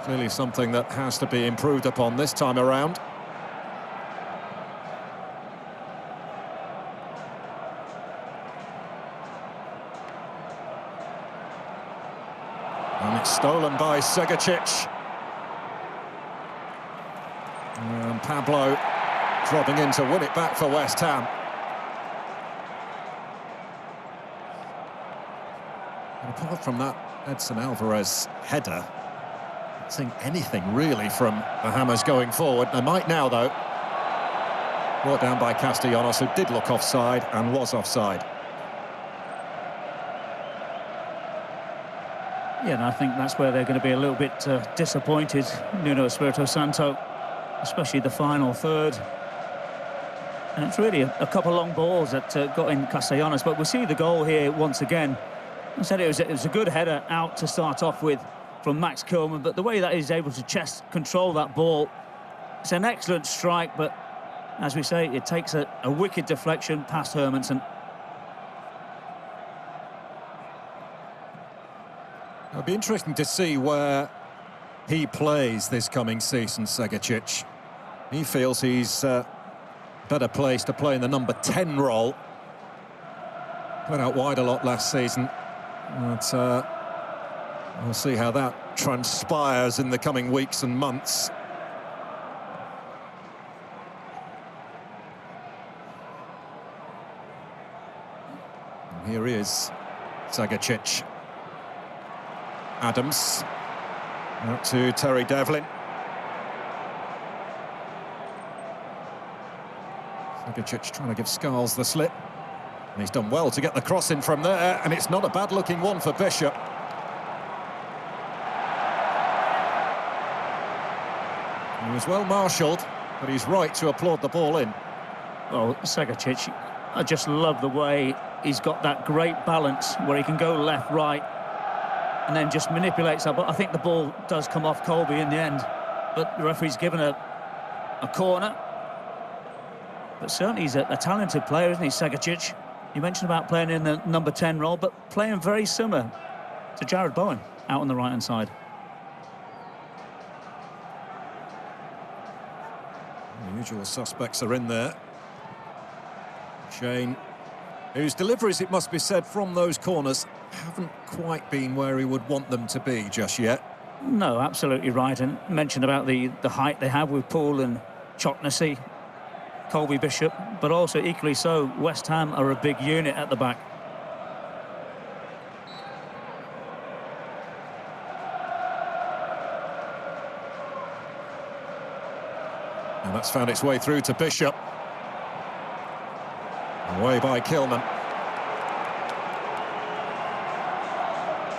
Clearly something that has to be improved upon this time around. And it's stolen by Segacic. And Pablo dropping in to win it back for West Ham. And apart from that Edson Alvarez header, not seeing anything really from the Hammers going forward. They might now, though. Brought down by Castellanos, who did look offside and was offside. Yeah, and I think that's where they're going to be a little bit disappointed, Nuno Espirito Santo, especially the final third. And it's really a couple of long balls that got in Castellanos, but we'll see the goal here once again. I said it was a good header out to start off with from Max Kilman, but the way that he's able to chest control that ball, it's an excellent strike, but as we say, it takes a wicked deflection past Hermansen. It'll be interesting to see where he plays this coming season, Segacic. He feels he's better placed to play in the number 10 role. Went out wide a lot last season. But we'll see how that transpires in the coming weeks and months. And here is Segacic. Adams. Out to Terry Devlin. Segacic trying to give Scarles the slip. And he's done well to get the cross in from there, and it's not a bad-looking one for Bishop. He was well marshalled, but he's right to applaud the ball in. Well, Segacic, I just love the way he's got that great balance where he can go left, right, and then just manipulates that. But I think the ball does come off Colby in the end. But the referee's given a corner. But certainly he's a talented player, isn't he, Segacic? You mentioned about playing in the number 10 role, but playing very similar to Jared Bowen out on the right-hand side. The usual suspects are in there. Shane, whose deliveries, it must be said, from those corners haven't quite been where he would want them to be just yet. No, absolutely right. And mentioned about the height they have with Poole and Chotnessy, Colby Bishop, but also equally so, West Ham are a big unit at the back. And that's found its way through to Bishop. Away by Kilman.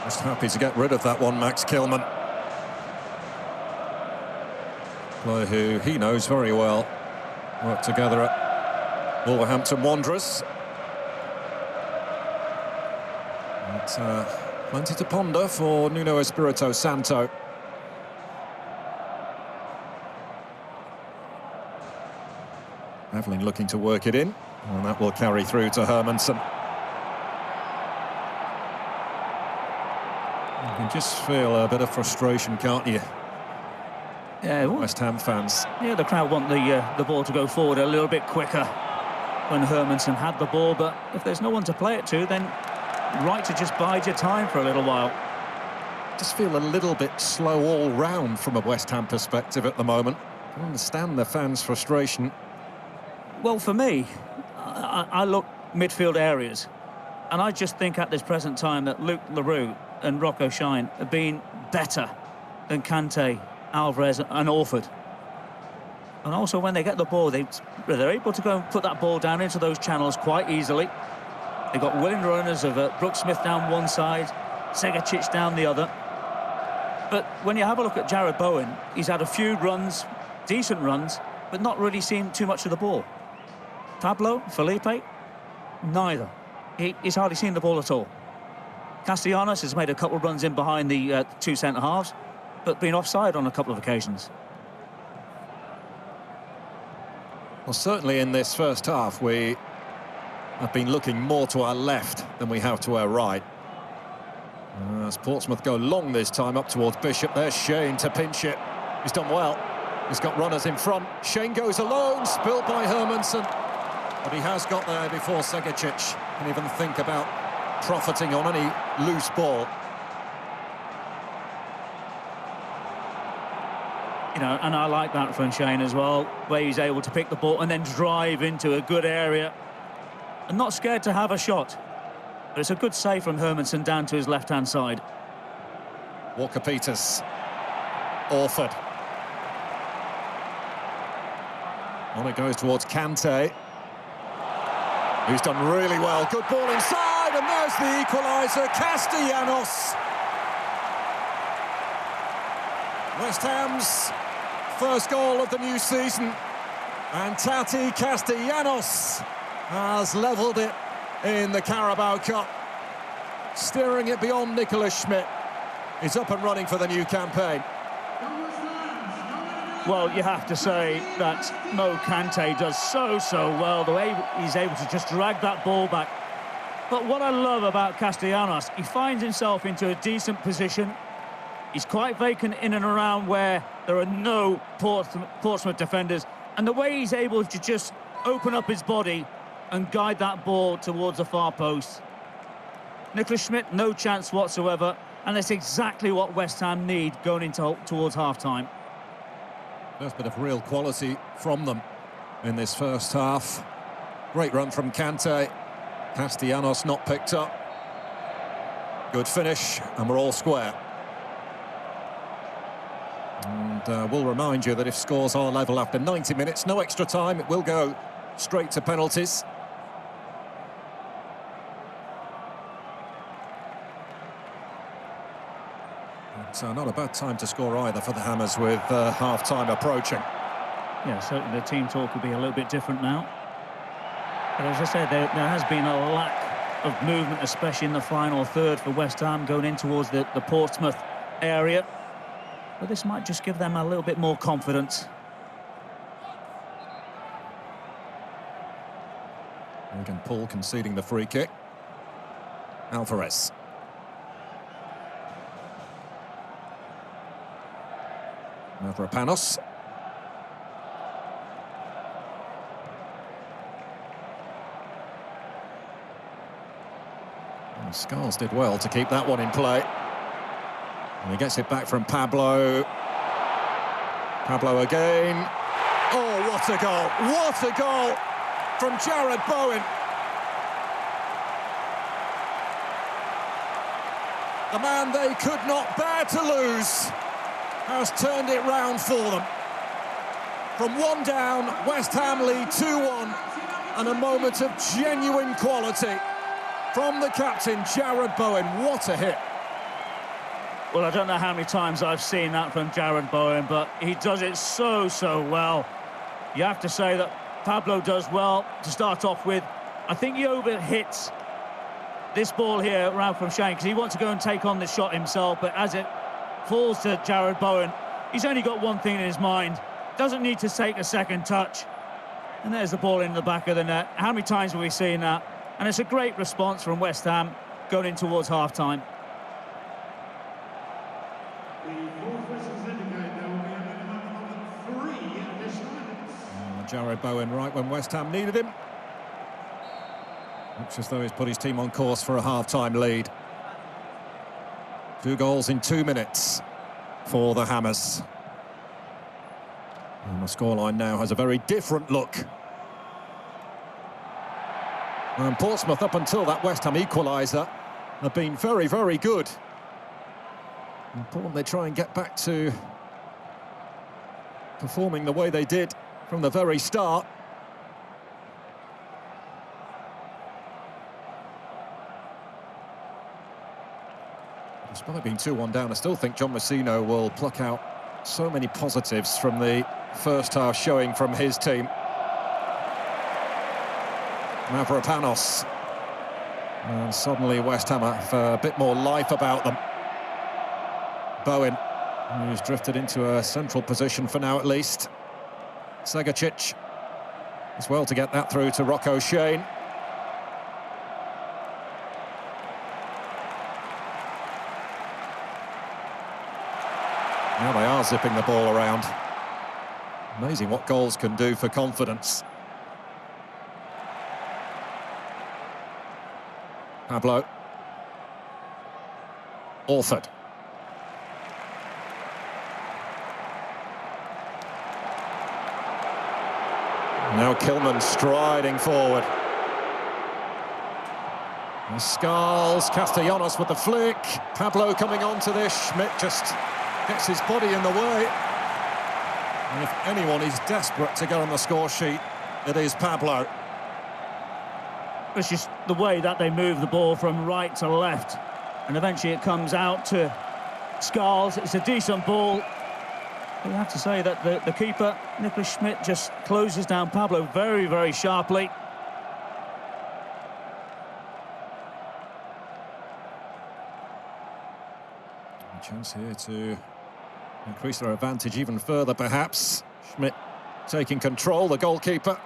Just happy to get rid of that one, Max Kilman. Player who he knows very well. Worked together at Wolverhampton Wanderers. But, plenty to ponder for Nuno Espirito Santo. Devlin looking to work it in, and that will carry through to Hermansen. You can just feel a bit of frustration, can't you? Yeah, West Ham fans. Yeah, the crowd want the ball to go forward a little bit quicker when Hermansen had the ball, but if there's no one to play it to, then right to just bide your time for a little while. just feel a little bit slow all round from a West Ham perspective at the moment. I understand the fans' frustration. Well, for me, I look midfield areas, and I just think at this present time that Luke LaRue and Rocco Shine have been better than Kante, Alvarez and Orford. And also when they get the ball, they're able to go and put that ball down into those channels quite easily. They've got willing runners of Brooks Smith down one side, Segacic down the other. But when you have a look at Jared Bowen, he's had a few runs, decent runs, but not really seen too much of the ball. Pablo, Felipe, neither. He's hardly seen the ball at all. Castellanos has made a couple of runs in behind the two centre-halves, but been offside on a couple of occasions. Well, certainly in this first half, we have been looking more to our left than we have to our right. As Portsmouth go long this time up towards Bishop, there's Shane to pinch it. He's done well. He's got runners in front. Shane goes alone, spilled by Hermansen. But he has got there before Segacic can even think about profiting on any loose ball. You know, and I like that from Shane as well, where he's able to pick the ball and then drive into a good area. And not scared to have a shot. But it's a good save from Hermansen down to his left-hand side. Walker-Peters. Orford. On it goes towards Kante, who's done really well. Good ball inside, and there's the equaliser, Castellanos. West Ham's first goal of the new season, and Tati Castellanos has levelled it in the Carabao Cup. Steering it beyond Nicholas Schmidt. He's up and running for the new campaign. Well, you have to say that Mo Kante does so well, the way he's able to just drag that ball back. But what I love about Castellanos, he finds himself into a decent position. He's quite vacant in and around where there are no Portsmouth defenders. And the way he's able to just open up his body and guide that ball towards the far post. Nicholas Schmidt, no chance whatsoever. And that's exactly what West Ham need going into towards half-time. There's a bit of real quality from them in this first half. Great run from Kante. Castellanos not picked up. Good finish, and we're all square. And we'll remind you that if scores are level after 90 minutes, no extra time, it will go straight to penalties. So not a bad time to score either for the Hammers with half-time approaching. Yeah, certainly the team talk will be a little bit different now. But as I said, there has been a lack of movement, especially in the final third for West Ham, going in towards the Portsmouth area. But this might just give them a little bit more confidence. Again, Paul conceding the free kick. Alvarez. Mavropanos. Scars did well to keep that one in play. And he gets it back from Pablo. Pablo again. Oh, what a goal! What a goal from Jared Bowen. The man they could not bear to lose has turned it round for them. From one down, West Ham lead 2-1, and a moment of genuine quality from the captain, Jared Bowen. What a hit. Well, I don't know how many times I've seen that from Jared Bowen, but he does it so well. You have to say that Pablo does well to start off with. I think he overhits this ball here around from Shane, because he wants to go and take on the shot himself, but as it falls to Jared Bowen, he's only got one thing in his mind. Doesn't need to take a second touch. And there's the ball in the back of the net. How many times have we seen that? And it's a great response from West Ham going in towards half-time. Jared Bowen right when West Ham needed him. Looks as though he's put his team on course for a half-time lead. 2 goals in 2 minutes for the Hammers. And the scoreline now has a very different look. And Portsmouth, up until that West Ham equaliser, have been very, very good. Important they try and get back to performing the way they did from the very start. Despite being 2-1 down, I still think John Messino will pluck out so many positives from the first half showing from his team. Mavropanos. And suddenly West Ham have a bit more life about them. Bowen, who's drifted into a central position for now at least. Segacic as well to get that through to Rocco Shane. Now they are zipping the ball around. Amazing what goals can do for confidence. Pablo. Orford. Now Kilman striding forward. And Scarles, Castellanos with the flick. Pablo coming onto this. Schmidt just gets his body in the way. And if anyone is desperate to get on the score sheet, it is Pablo. It's just the way that they move the ball from right to left. And eventually it comes out to Scarles. It's a decent ball. You have to say that the keeper, Nicholas Schmidt, just closes down Pablo very, very sharply. A chance here to increase their advantage even further, perhaps. Schmidt taking control, the goalkeeper.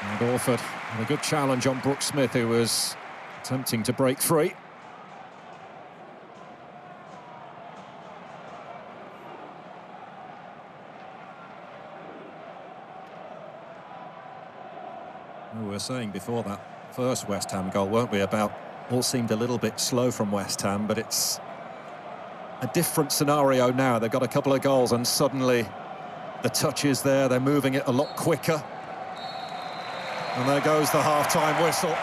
And Orford with a good challenge on Brooks Smith, who was attempting to break free. We were saying before that first West Ham goal, weren't we, about all seemed a little bit slow from West Ham, but it's a different scenario now. They've got a couple of goals and suddenly the touch is there, they're moving it a lot quicker. And there goes the half-time whistle.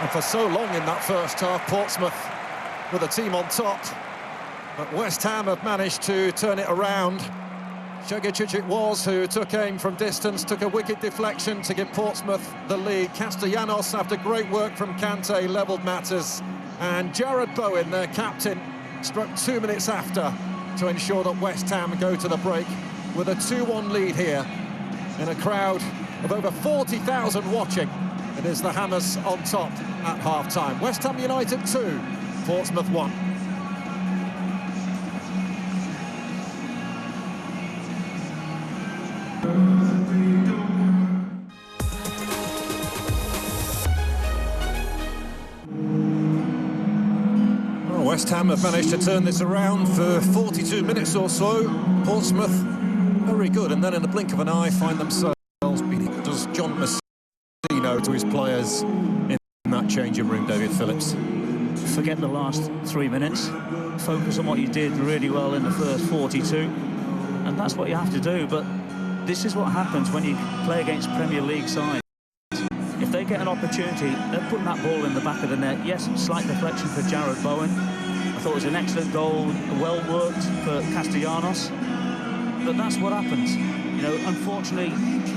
And for so long in that first half, Portsmouth with a team on top. But West Ham have managed to turn it around. Segacic it was who took aim from distance, took a wicked deflection to give Portsmouth the lead. Castellanos, after great work from Kante, levelled matters. And Jared Bowen, their captain, struck 2 minutes after to ensure that West Ham go to the break with a 2-1 lead here in a crowd of over 40,000 watching. It is the Hammers on top at half-time. West Ham United 2, Portsmouth 1. West Ham have managed to turn this around for 42 minutes or so. Portsmouth, very good, and then in the blink of an eye find themselves beating. Does John Messino to his players in that changing room, David Phillips? Forget the last 3 minutes. Focus on what you did really well in the first 42. And that's what you have to do, but this is what happens when you play against Premier League sides. If they get an opportunity, they're putting that ball in the back of the net. Yes, slight deflection for Jared Bowen. I thought it was an excellent goal, well worked for Castellanos. But that's what happens. You know, unfortunately,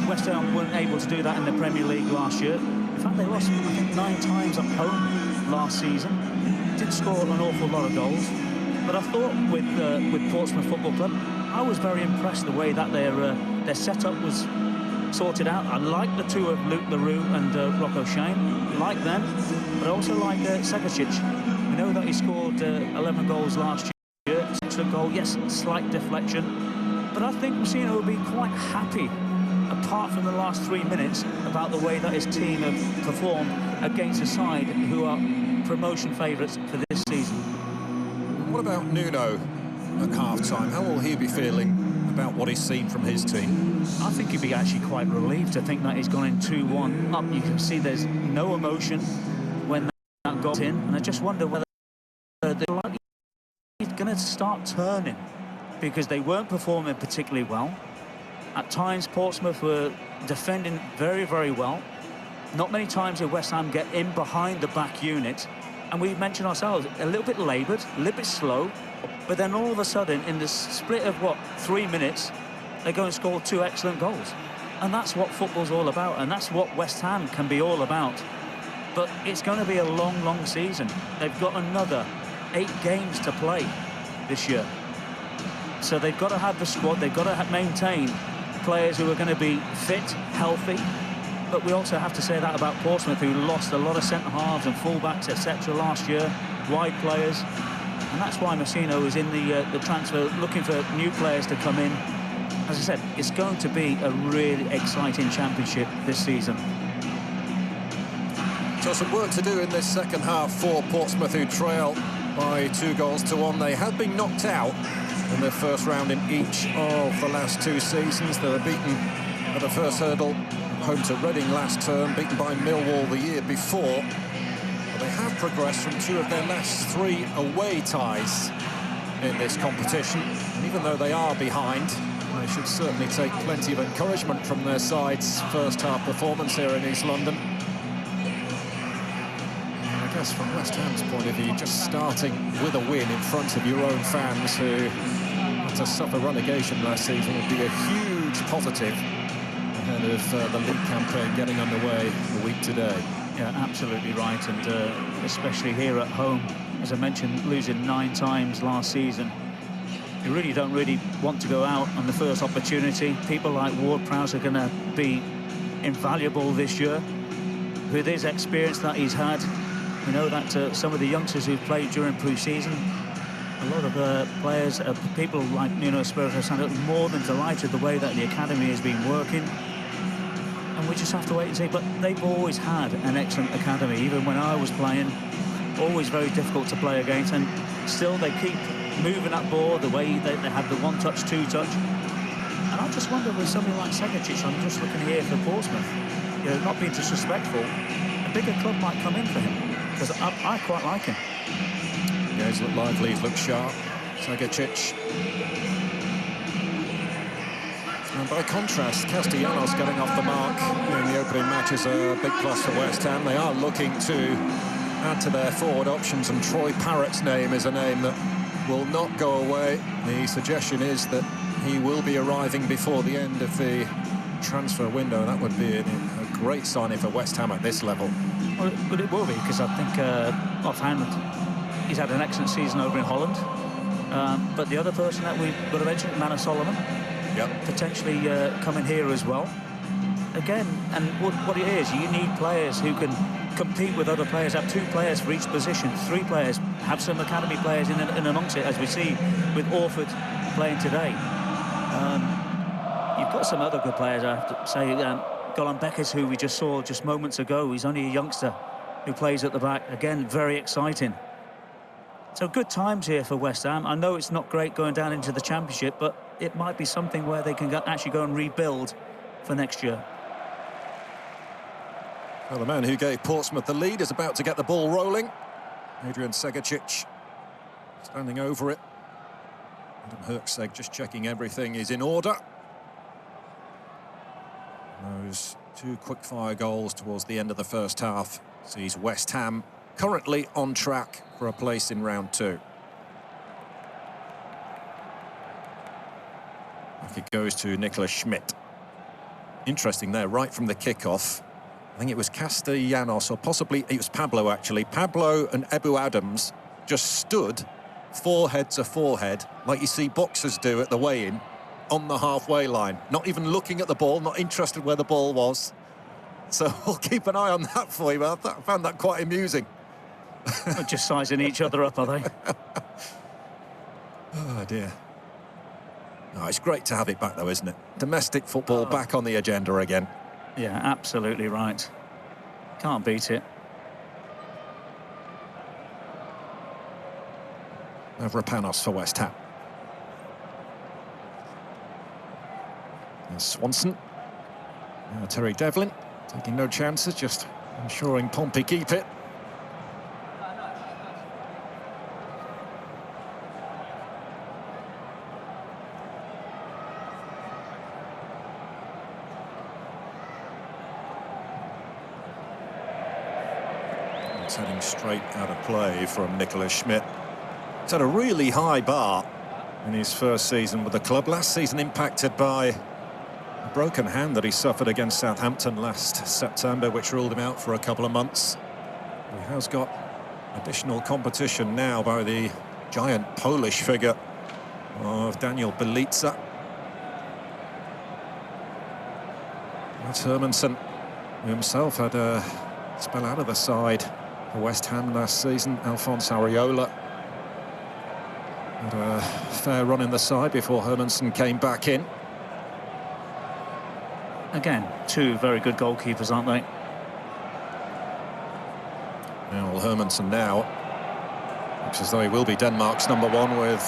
West Ham weren't able to do that in the Premier League last year. In fact, they lost, I think, 9 times at home last season. Did score an awful lot of goals. But I thought with Portsmouth Football Club, I was very impressed the way that their setup was sorted out. I like the two of Luke LaRue and Rocco Shane, like them, but I also like Segacic. We know that he scored 11 goals last year. It's an excellent goal, yes, slight deflection, but I think Messino will be quite happy, apart from the last 3 minutes, about the way that his team have performed against a side who are promotion favourites for this season. What about Nuno at half-time? How will he be feeling about what he's seen from his team? I think he'd be actually quite relieved to think that he's gone in 2-1 up. You can see there's no emotion when that that got in, and I just wonder whether they're likely going to start turning, because they weren't performing particularly well. At times, Portsmouth were defending very, very well. Not many times did West Ham get in behind the back unit, and we mentioned ourselves, a little bit laboured, a little bit slow, but then all of a sudden, in the split of, 3 minutes, they go and score 2 excellent goals. And that's what football's all about, and that's what West Ham can be all about. But it's going to be a long, long season. They've got another 8 games to play this year. So they've got to have the squad, they've got to maintain players who are going to be fit, healthy. But we also have to say that about Portsmouth, who lost a lot of centre-halves and full-backs, etc. last year, wide players. And that's why Messino is in the transfer, looking for new players to come in. As I said, it's going to be a really exciting championship this season. So some work to do in this second half for Portsmouth, who trail by 2-1. They have been knocked out in their first round in each of the last 2 seasons. They were beaten at the first hurdle, home to Reading last term, beaten by Millwall the year before. But they have progressed from 2 of their last 3 away ties in this competition. And even though they are behind, they should certainly take plenty of encouragement from their side's first half performance here in East London. And I guess from West Ham's point of view, just starting with a win in front of your own fans who had to suffer relegation last season would be a huge positive ahead of the league campaign getting underway a week today. Yeah, absolutely right, and especially here at home, as I mentioned, losing 9 times last season. You really don't want to go out on the first opportunity. People like Ward-Prowse are going to be invaluable this year. With his experience that he's had, we know that some of the youngsters who've played during pre-season, a lot of players, people like Nuno Espirito Santo, are more than delighted the way that the academy has been working. And we just have to wait and see. But they've always had an excellent academy. Even when I was playing, always very difficult to play against. And still they keep moving that ball the way they have the 1-touch, 2-touch. And I just wonder with somebody like Segacic, I'm just looking here for Portsmouth, you know, not being disrespectful, a bigger club might come in for him, because I quite like him. Yeah, he's looked lively, he's looked sharp. Segacic. And by contrast, Castellanos getting off the mark in the opening match is a big plus for West Ham. They are looking to add to their forward options, and Troy Parrott's name is a name that will not go away. The suggestion is that he will be arriving before the end of the transfer window. That would be a great signing for West Ham at this level. Well, but it will be, because I think offhand he's had an excellent season over in Holland. But the other person that we've got to mention, Manor Solomon, potentially coming here as well. Again, and what it is, you need players who can compete with other players, have 2 players for each position, 3 players, have some academy players in amongst it, as we see with Orford playing today. You've got some other good players, I have to say. Golan Beckers, who we just saw just moments ago, he's only a youngster who plays at the back. Again, very exciting. So good times here for West Ham. I know it's not great going down into the Championship, but it might be something where they can actually go and rebuild for next year. Well, the man who gave Portsmouth the lead is about to get the ball rolling. Adrian Segacic standing over it. Adam Herkseg just checking everything is in order. Those 2 quick-fire goals towards the end of the first half sees West Ham currently on track for a place in round 2. It goes to Nicolas Schmidt. Interesting there, right from the kickoff. I think it was Castellanos, or possibly it was Pablo, actually. Pablo and Ebu Adams just stood forehead to forehead, like you see boxers do at the weigh-in, on the halfway line. Not even looking at the ball, not interested where the ball was. So we'll keep an eye on that for you. I found that quite amusing. They're just sizing each other up, are they? Oh, dear. Oh, it's great to have it back, though, isn't it? Domestic football back on the agenda again. Yeah, absolutely right. Can't beat it. Mavropanos for West Ham. And Swanson. Now Terry Devlin taking no chances, just ensuring Pompey keep it. heading straight out of play from Nicolas Schmidt. He's had a really high bar in his first season with the club. Last season impacted by a broken hand that he suffered against Southampton last September, which ruled him out for a couple of months. He has got additional competition now by the giant Polish figure of Daniel Belitza. That's Hermansen, who himself had a spell out of the side for West Ham last season. Alphonse Areola had a fair run in the side before Hermansen came back in. Again, two very good goalkeepers, aren't they? Well, Hermansen now looks as though he will be Denmark's number one, with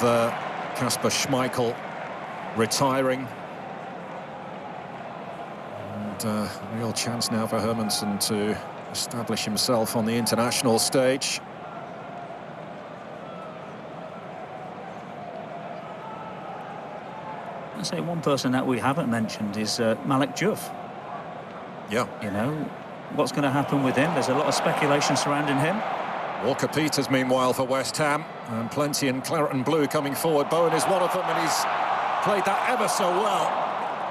Kasper Schmeichel retiring. And a real chance now for Hermansen to establish himself on the international stage. I'd say one person that we haven't mentioned is Malik Diouf. Yeah. You know, what's going to happen with him? There's a lot of speculation surrounding him. Walker-Peters, meanwhile, for West Ham, and plenty in claret and blue coming forward. Bowen is one of them, and he's played that ever so well.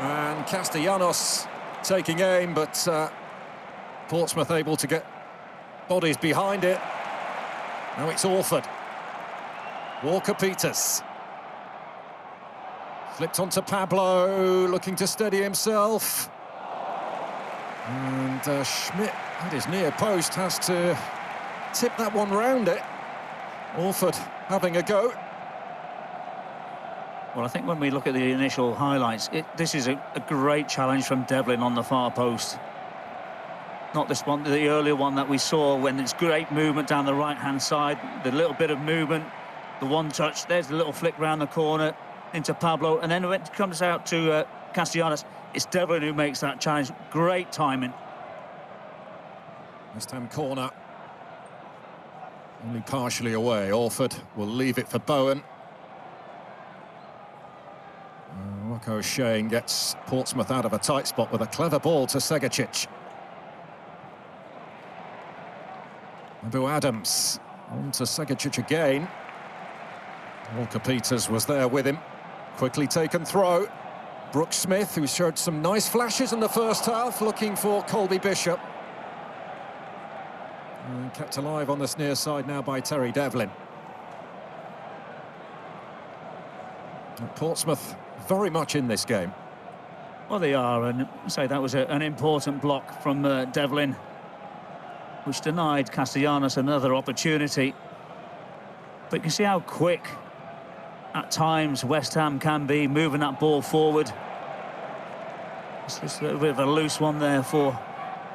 And Castellanos taking aim, but Portsmouth able to get bodies behind it. Now it's Orford. Walker-Peters. Slipped onto Pablo, looking to steady himself. And Schmidt at his near post has to tip that one round it. Orford having a go. Well, I think when we look at the initial highlights, this is a great challenge from Devlin on the far post. Not this one, the earlier one that we saw, when it's great movement down the right-hand side, the little bit of movement, the one touch, there's the little flick round the corner into Pablo, and then when it comes out to Castellanos, it's Devlin who makes that challenge. Great timing. West Ham corner. Only partially away. Orford will leave it for Bowen. Rocco Shane gets Portsmouth out of a tight spot with a clever ball to Segacic. Abu Adams on to Segacic again. Walker-Peters was there with him. Quickly taken throw. Brooks Smith, who showed some nice flashes in the first half, looking for Colby Bishop. And kept alive on this near side now by Terry Devlin. And Portsmouth very much in this game. Well, they are, and say that was an important block from Devlin, which denied Castellanos another opportunity. But you can see how quick at times West Ham can be, moving that ball forward. It's just a little bit of a loose one there for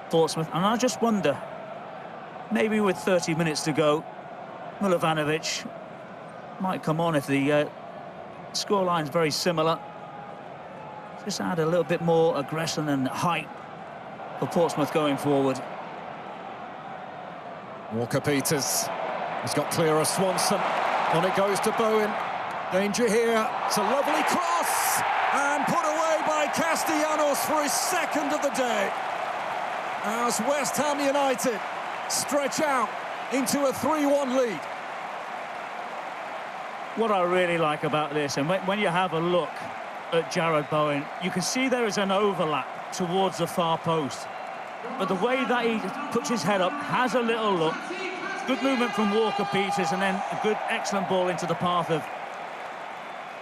Portsmouth. And I just wonder, maybe with 30 minutes to go, Milovanovic might come on if the scoreline's very similar. Just add a little bit more aggression and height for Portsmouth going forward. Walker-Peters has got clear of Swanson. On it goes to Bowen. Danger here. It's a lovely cross, and put away by Castellanos for his second of the day, as West Ham United stretch out into a 3-1 lead. What I really like about this, and when you have a look at Jarrod Bowen, you can see there is an overlap towards the far post. But the way that he puts his head up, has a little look, good movement from Walker-Peters, and then a good, excellent ball into the path of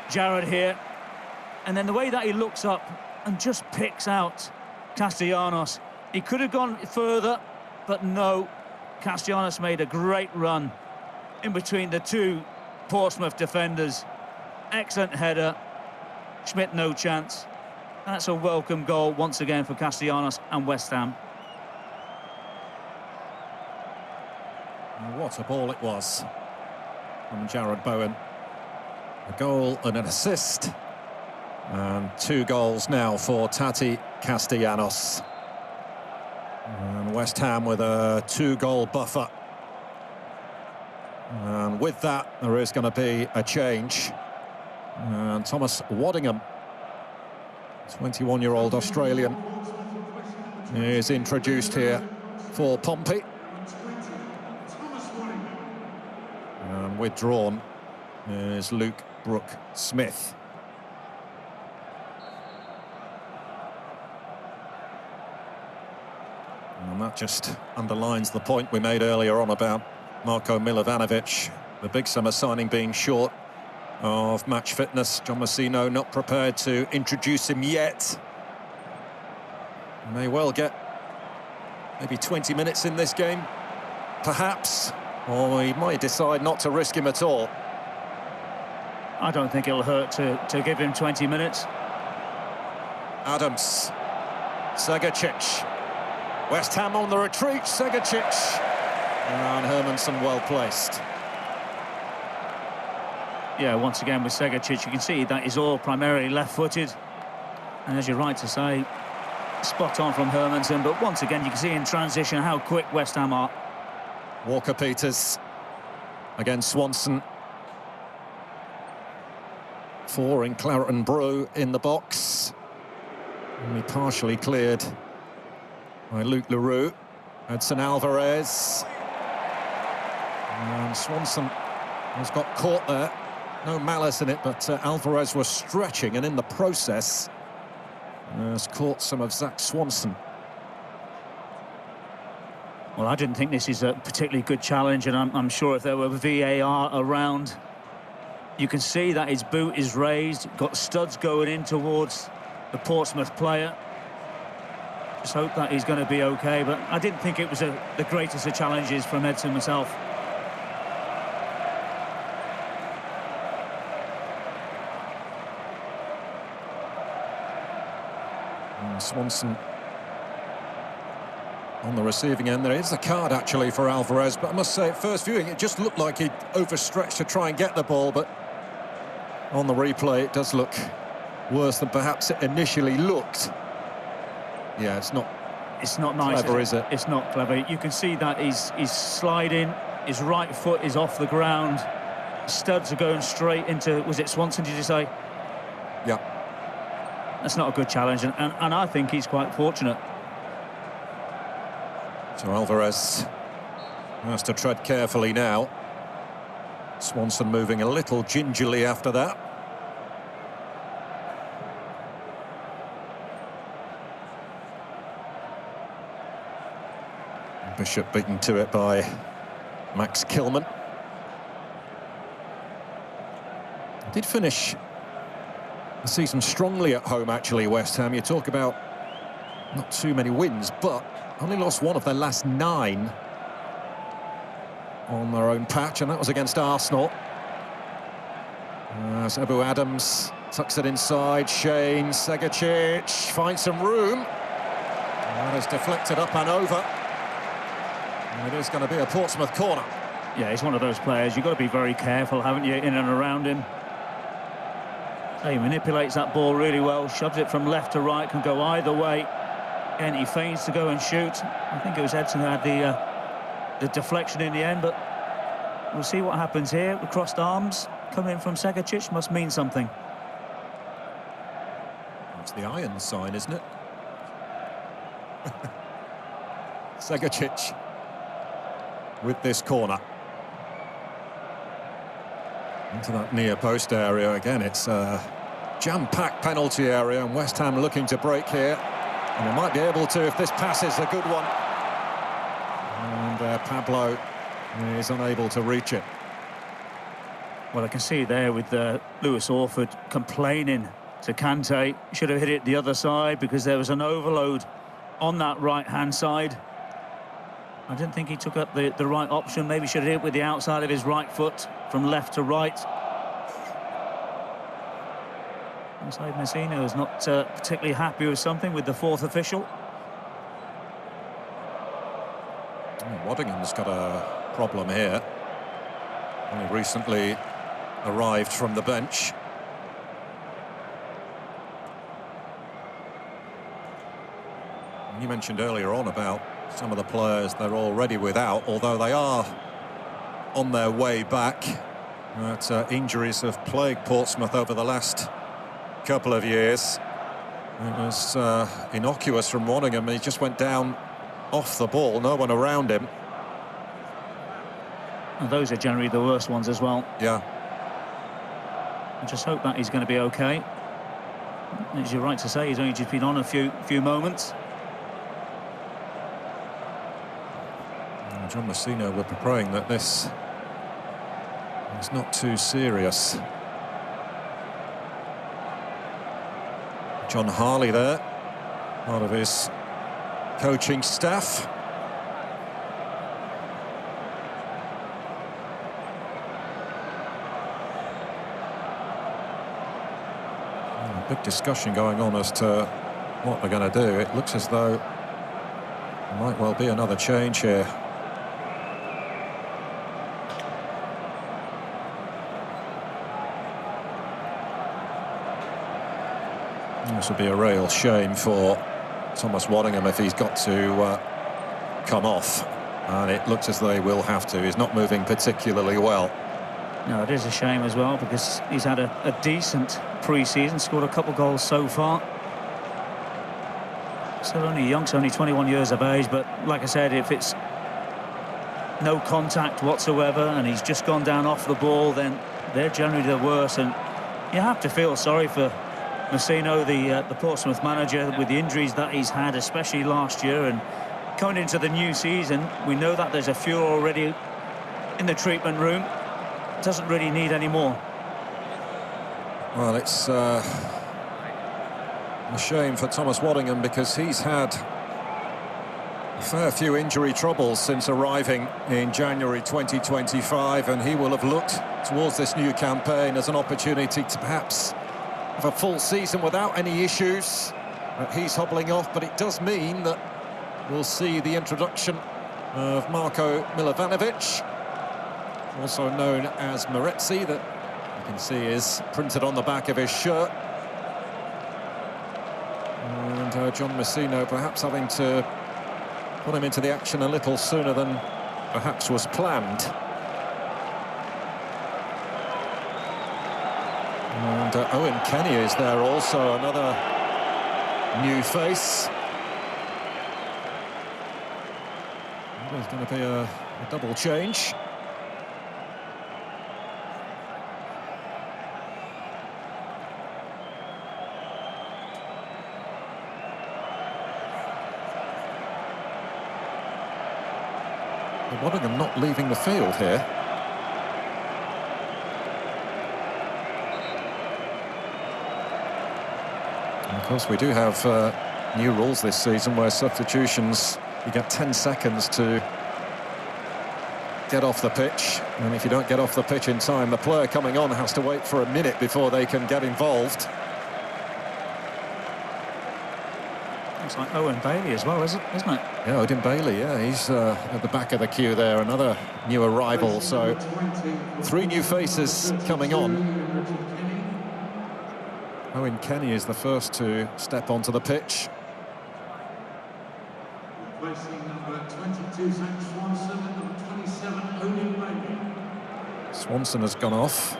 Jarrod here. And then the way that he looks up and just picks out Castellanos. He could have gone further, but no. Castellanos made a great run in between the two Portsmouth defenders. Excellent header. Schmidt no chance. That's a welcome goal once again for Castellanos and West Ham. What a ball it was from Jarrod Bowen. A goal and an assist. And 2 goals now for Tati Castellanos. And West Ham with a 2-goal buffer. And with that, there is going to be a change. And Thomas Waddingham, 21-year-old Australian, is introduced here for Pompey. withdrawn is Luke Brooke-Smith. And that just underlines the point we made earlier on about Marko Milovanovic, the big summer signing, being short of match fitness. John Messino not prepared to introduce him yet. May well get maybe 20 minutes in this game, perhaps, or he might decide not to risk him at all. I don't think it'll hurt to give him 20 minutes. Adams, Segacic, West Ham on the retreat, Segacic, and Hermansen well placed. Yeah, once again with Segacic, you can see that he's all primarily left-footed, and as you're right to say, spot on from Hermansen, but once again you can see in transition how quick West Ham are. Walker-Peters against Swanson. 4 in Claret and Brew in the box. Only partially cleared by Luke Leroux. Edson Alvarez. And Swanson has got caught there. No malice in it, but Alvarez was stretching, and in the process has caught some of Zach Swanson. Well, I didn't think this is a particularly good challenge, and I'm sure if there were VAR around, you can see that his boot is raised, got studs going in towards the Portsmouth player. Just hope that he's going to be okay, but I didn't think it was the greatest of challenges from Edson myself. And Swanson on the receiving end. There is a card actually for Alvarez, but I must say at first viewing it just looked like he overstretched to try and get the ball, but on the replay it does look worse than perhaps it initially looked. Yeah, it's not nice, clever, is it? It's not clever. You can see that he's sliding, his right foot is off the ground, studs are going straight into, was it Swanson, did you say? Yeah. That's not a good challenge, and I think he's quite fortunate. So Alvarez has to tread carefully now. Swanson moving a little gingerly after that. Bishop beaten to it by Max Kilman. Did finish the season strongly at home, actually, West Ham. You talk about not too many wins, but only lost 1 of their last 9 on their own patch, and that was against Arsenal. Abu Adams tucks it inside. Shane Segacic finds some room. That is deflected up and over. And it is going to be a Portsmouth corner. Yeah, he's one of those players. You've got to be very careful, haven't you, in and around him. He manipulates that ball really well, shoves it from left to right, can go either way. And he feigns to go and shoot. I think it was Edson who had the deflection in the end, but we'll see what happens here. The crossed arms coming from Segacic must mean something. It's the iron sign, isn't it? Segacic with this corner. Into that near post area again. It's a jam-packed penalty area, and West Ham looking to break here. And they might be able to if this pass is a good one. And Pablo is unable to reach it. Well, I can see there with Lewis Orford complaining to Kante. Should have hit it the other side because there was an overload on that right-hand side. I didn't think he took up the right option. Maybe should have hit it with the outside of his right foot from left to right. Inside Messina is not particularly happy with something with the 4th official. Waddingham's got a problem here. Only recently arrived from the bench. You mentioned earlier on about some of the players they're already without, although they are on their way back. But injuries have plagued Portsmouth over the last couple of years. It was innocuous from Waddingham. He just went down off the ball, no one around him. And those are generally the worst ones as well. Yeah. I just hope that he's going to be okay. As you're right to say, he's only just been on a few moments. John Messina will be praying that this is not too serious. John Harley there, part of his coaching staff. Big discussion going on as to what they're going to do. It looks as though there might well be another change here. This would be a real shame for Thomas Waddingham if he's got to come off, and it looks as though he will have to. He's not moving particularly well. No, it is a shame as well, because he's had a decent pre-season, scored a couple goals so far. Still only young, so only 21 years of age, but like I said, if it's no contact whatsoever and he's just gone down off the ball, then they're generally the worst. And you have to feel sorry for Messina, the Portsmouth manager, with the injuries that he's had, especially last year. And coming into the new season, we know that there's a few already in the treatment room. Doesn't really need any more. Well, it's a shame for Thomas Waddingham, because he's had a fair few injury troubles since arriving in January 2025, and he will have looked towards this new campaign as an opportunity to perhaps have a full season without any issues. He's hobbling off, but it does mean that we'll see the introduction of Marko Milovanovic, also known as Moretzi, that you can see is printed on the back of his shirt. And John Messina perhaps having to put him into the action a little sooner than perhaps was planned. And Owen Kenny is there also, another new face. There's going to be a double change. Waddingham not leaving the field here. And of course, we do have new rules this season where substitutions, you get 10 seconds to get off the pitch, and if you don't get off the pitch in time, the player coming on has to wait for a minute before they can get involved. Looks like Owen Bailey as well, isn't it? Yeah, Odin Bailey, yeah, he's at the back of the queue there, another new arrival, so 3 new faces coming on. Owen Kenny is the first to step onto the pitch. Replacing number 22, Zach Swanson, and number 27, Odin Bailey. Swanson has gone off.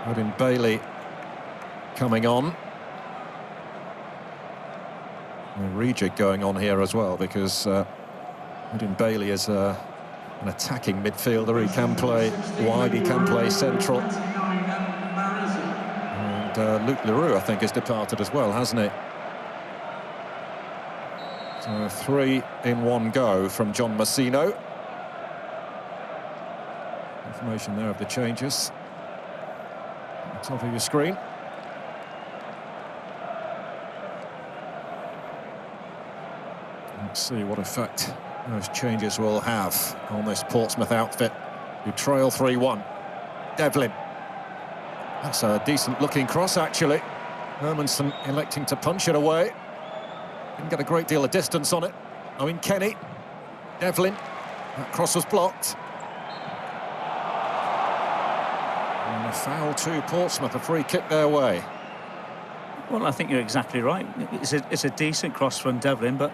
Odin Bailey coming on. A rejig going on here as well, because Odin Bailey is an attacking midfielder. He can play wide, he can play central. And Luke Leroux, I think, has departed as well, hasn't he? So 3 in one go from John Messina. Information there of the changes at the top of your screen. Let's see what effect those changes will have on this Portsmouth outfit, who trail 3-1. Devlin. That's a decent-looking cross, actually. Hermanson electing to punch it away. Didn't get a great deal of distance on it. Owen Kenny. Devlin. That cross was blocked. And a foul to Portsmouth, a free kick their way. Well, I think you're exactly right. It's a decent cross from Devlin, but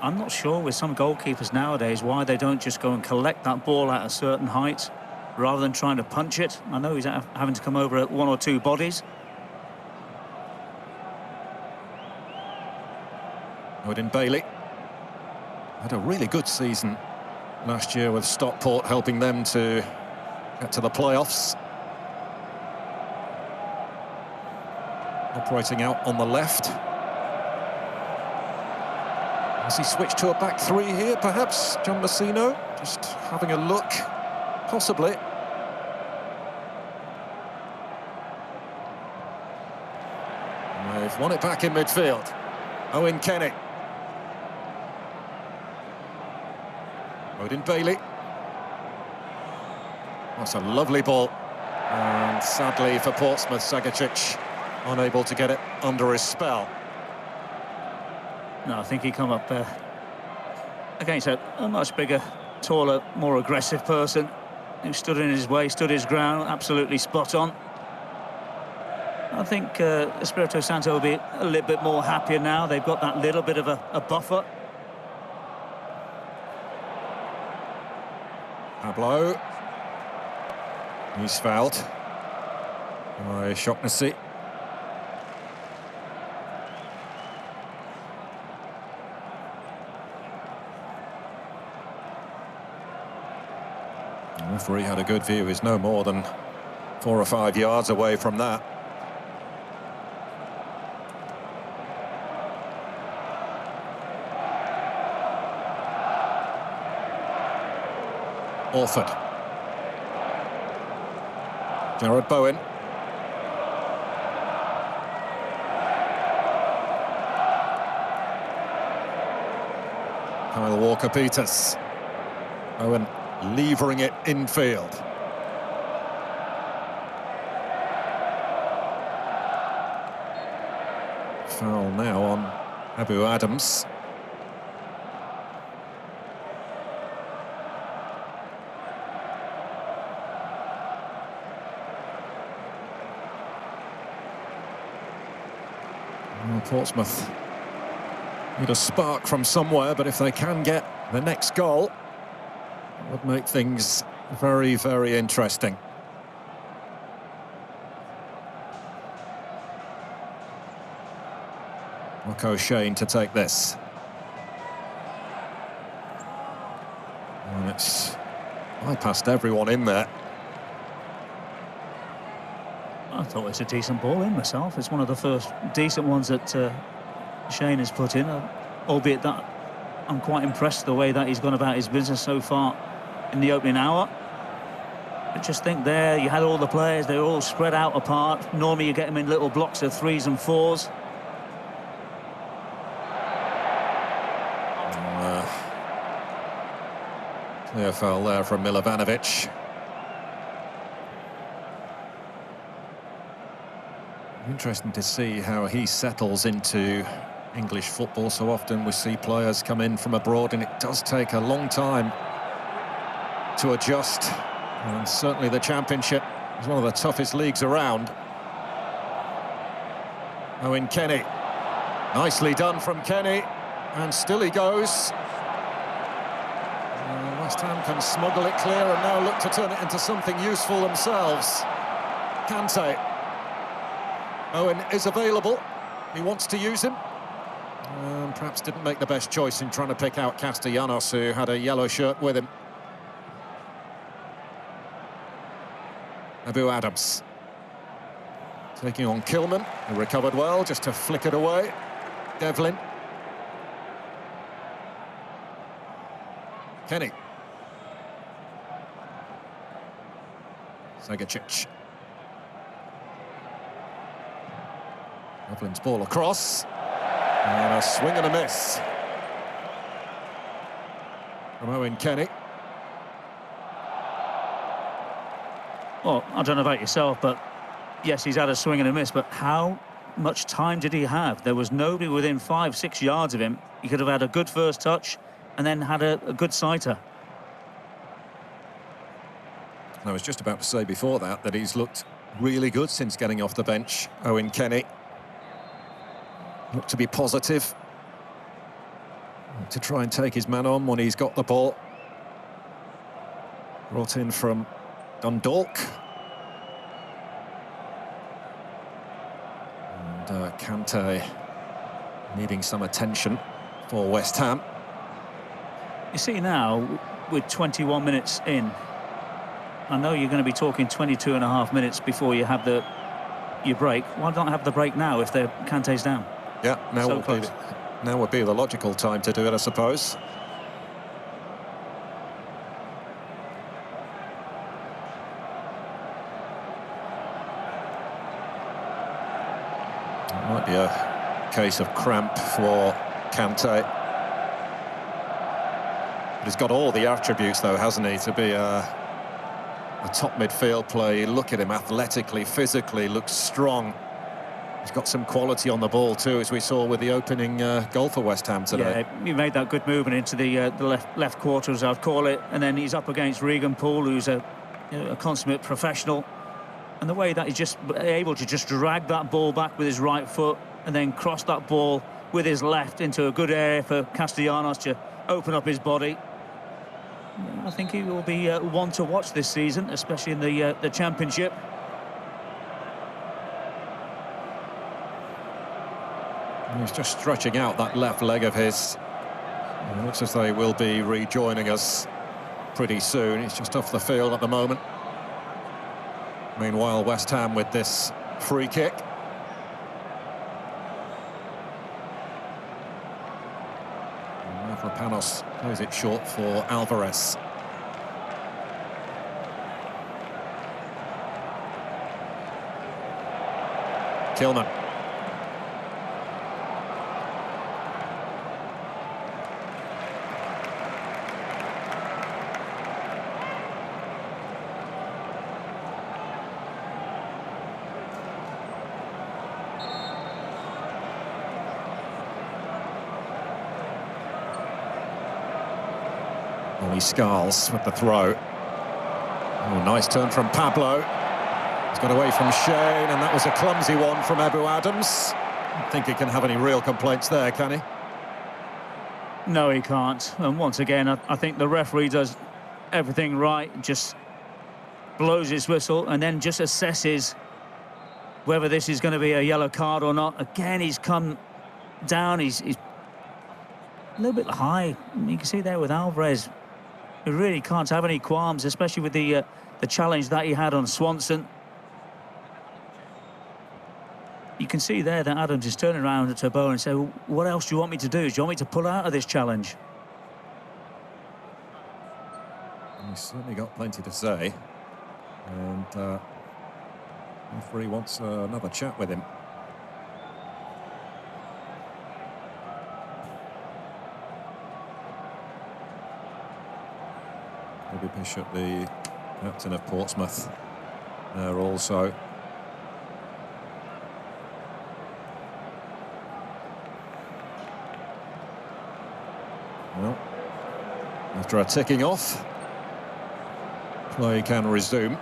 I'm not sure with some goalkeepers nowadays why they don't just go and collect that ball at a certain height rather than trying to punch it. I know he's having to come over at 1 or 2 bodies. Odin Bailey had a really good season last year with Stockport, helping them to get to the playoffs. Operating out on the left. Has he switched to a back three here, perhaps? John Messino, just having a look, possibly. And they've won it back in midfield. Owen Kenny. Odin Bailey. That's a lovely ball. And sadly for Portsmouth, Sagicic unable to get it under his spell. No, I think he come up against a much bigger, taller, more aggressive person who stood in his way, stood his ground, absolutely spot on. I think Espirito Santo will be a little bit more happier now. They've got that little bit of a buffer. Pablo. He's fouled by Shaughnessy. The referee had a good view. He's no more than 4 or 5 yards away from that. Orford. Jared Bowen. Kyle Walker-Peters. Bowen levering it infield. Foul now on Abu Adams. Well, Portsmouth need a spark from somewhere, but if they can get the next goal, it would make things very, very interesting. Marco Shane to take this. And it's bypassed everyone in there. I thought it's a decent ball in myself. It's one of the first decent ones that Shane has put in, albeit that I'm quite impressed the way that he's gone about his business so far in the opening hour. I just think there you had all the players, they were all spread out apart. Normally you get them in little blocks of 3s and 4s. Clear foul there from Milovanovic. Interesting to see how he settles into English football. So often we see players come in from abroad and it does take a long time to adjust. And certainly the Championship is one of the toughest leagues around. Owen Kenny. Nicely done from Kenny. And still he goes. West Ham can smuggle it clear and now look to turn it into something useful themselves. Kante. Owen is available. He wants to use him. Perhaps didn't make the best choice in trying to pick out Castellanos, who had a yellow shirt with him. Abu Adams. Taking on Kilman, who recovered well, just to flick it away. Devlin. Kenny. Sagicic. Devlin's ball across. And a swing and a miss from Owen Kenny. Well, I don't know about yourself, but yes, he's had a swing and a miss, but how much time did he have? There was nobody within 5-6 yards of him. He could have had a good first touch and then had a good sighter. I was just about to say before that he's looked really good since getting off the bench, Owen Kenny. Looked to be positive, to try and take his man on when he's got the ball. Brought in from Dundalk. And Kante needing some attention for West Ham. You see now, with 21 minutes in, I know you're going to be talking 22 and a half minutes before you have your break. Why not have the break now if the Kante's down? Yeah, So now would be the logical time to do it, I suppose. It might be a case of cramp for Kante. But he's got all the attributes, though, hasn't he, to be a top midfield player. Look at him athletically, physically, looks strong. He's got some quality on the ball too, as we saw with the opening goal for West Ham today. Yeah, he made that good movement into the left quarter, as I'd call it, and then he's up against Regan Poole, who's a consummate professional. And the way that he's just able to just drag that ball back with his right foot and then cross that ball with his left into a good area for Castellanos to open up his body. I think he will be one to watch this season, especially in the Championship. He's just stretching out that left leg of his. It looks as though he will be rejoining us pretty soon. He's just off the field at the moment. Meanwhile, West Ham with this free kick. Mavropanos plays it short for Alvarez. Tillman. Ollie Scarles with the throw. Oh, nice turn from Pablo. He's got away from Shane, and that was a clumsy one from Ebu Adams. I don't think he can have any real complaints there, can he? No, he can't. And once again, I think the referee does everything right. Just blows his whistle and then just assesses whether this is going to be a yellow card or not. Again, he's come down. He's a little bit high. You can see there with Alvarez. He really can't have any qualms, especially with the challenge that he had on Swanson. You can see there that Adams is turning around to Bo and saying, well, what else do you want me to do? Do you want me to pull out of this challenge? He's certainly got plenty to say. And the referee wants another chat with him. Bobby Bishop, the captain of Portsmouth, there also. Well, after a ticking off, play can resume.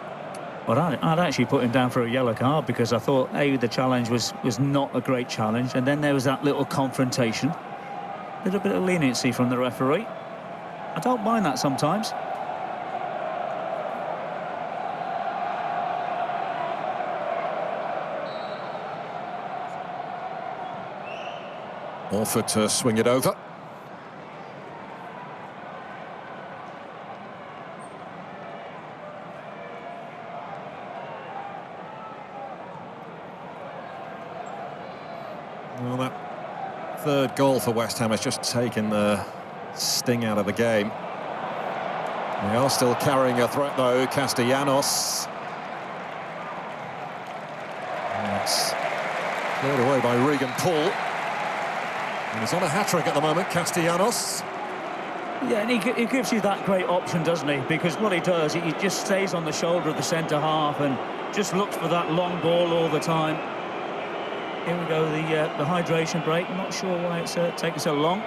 Well, I'd actually put him down for a yellow card because I thought, the challenge was not a great challenge, and then there was that little confrontation. A little bit of leniency from the referee. I don't mind that sometimes. Orford to swing it over. Well, that third goal for West Ham has just taken the sting out of the game. They are still carrying a threat, though. Castellanos. And it's cleared away by Regan Poole. And he's on a hat-trick at the moment, Castellanos. Yeah, and he gives you that great option, doesn't he? Because what he does, he just stays on the shoulder of the centre-half and just looks for that long ball all the time. Here we go, the hydration break. I'm not sure why it's taking so long.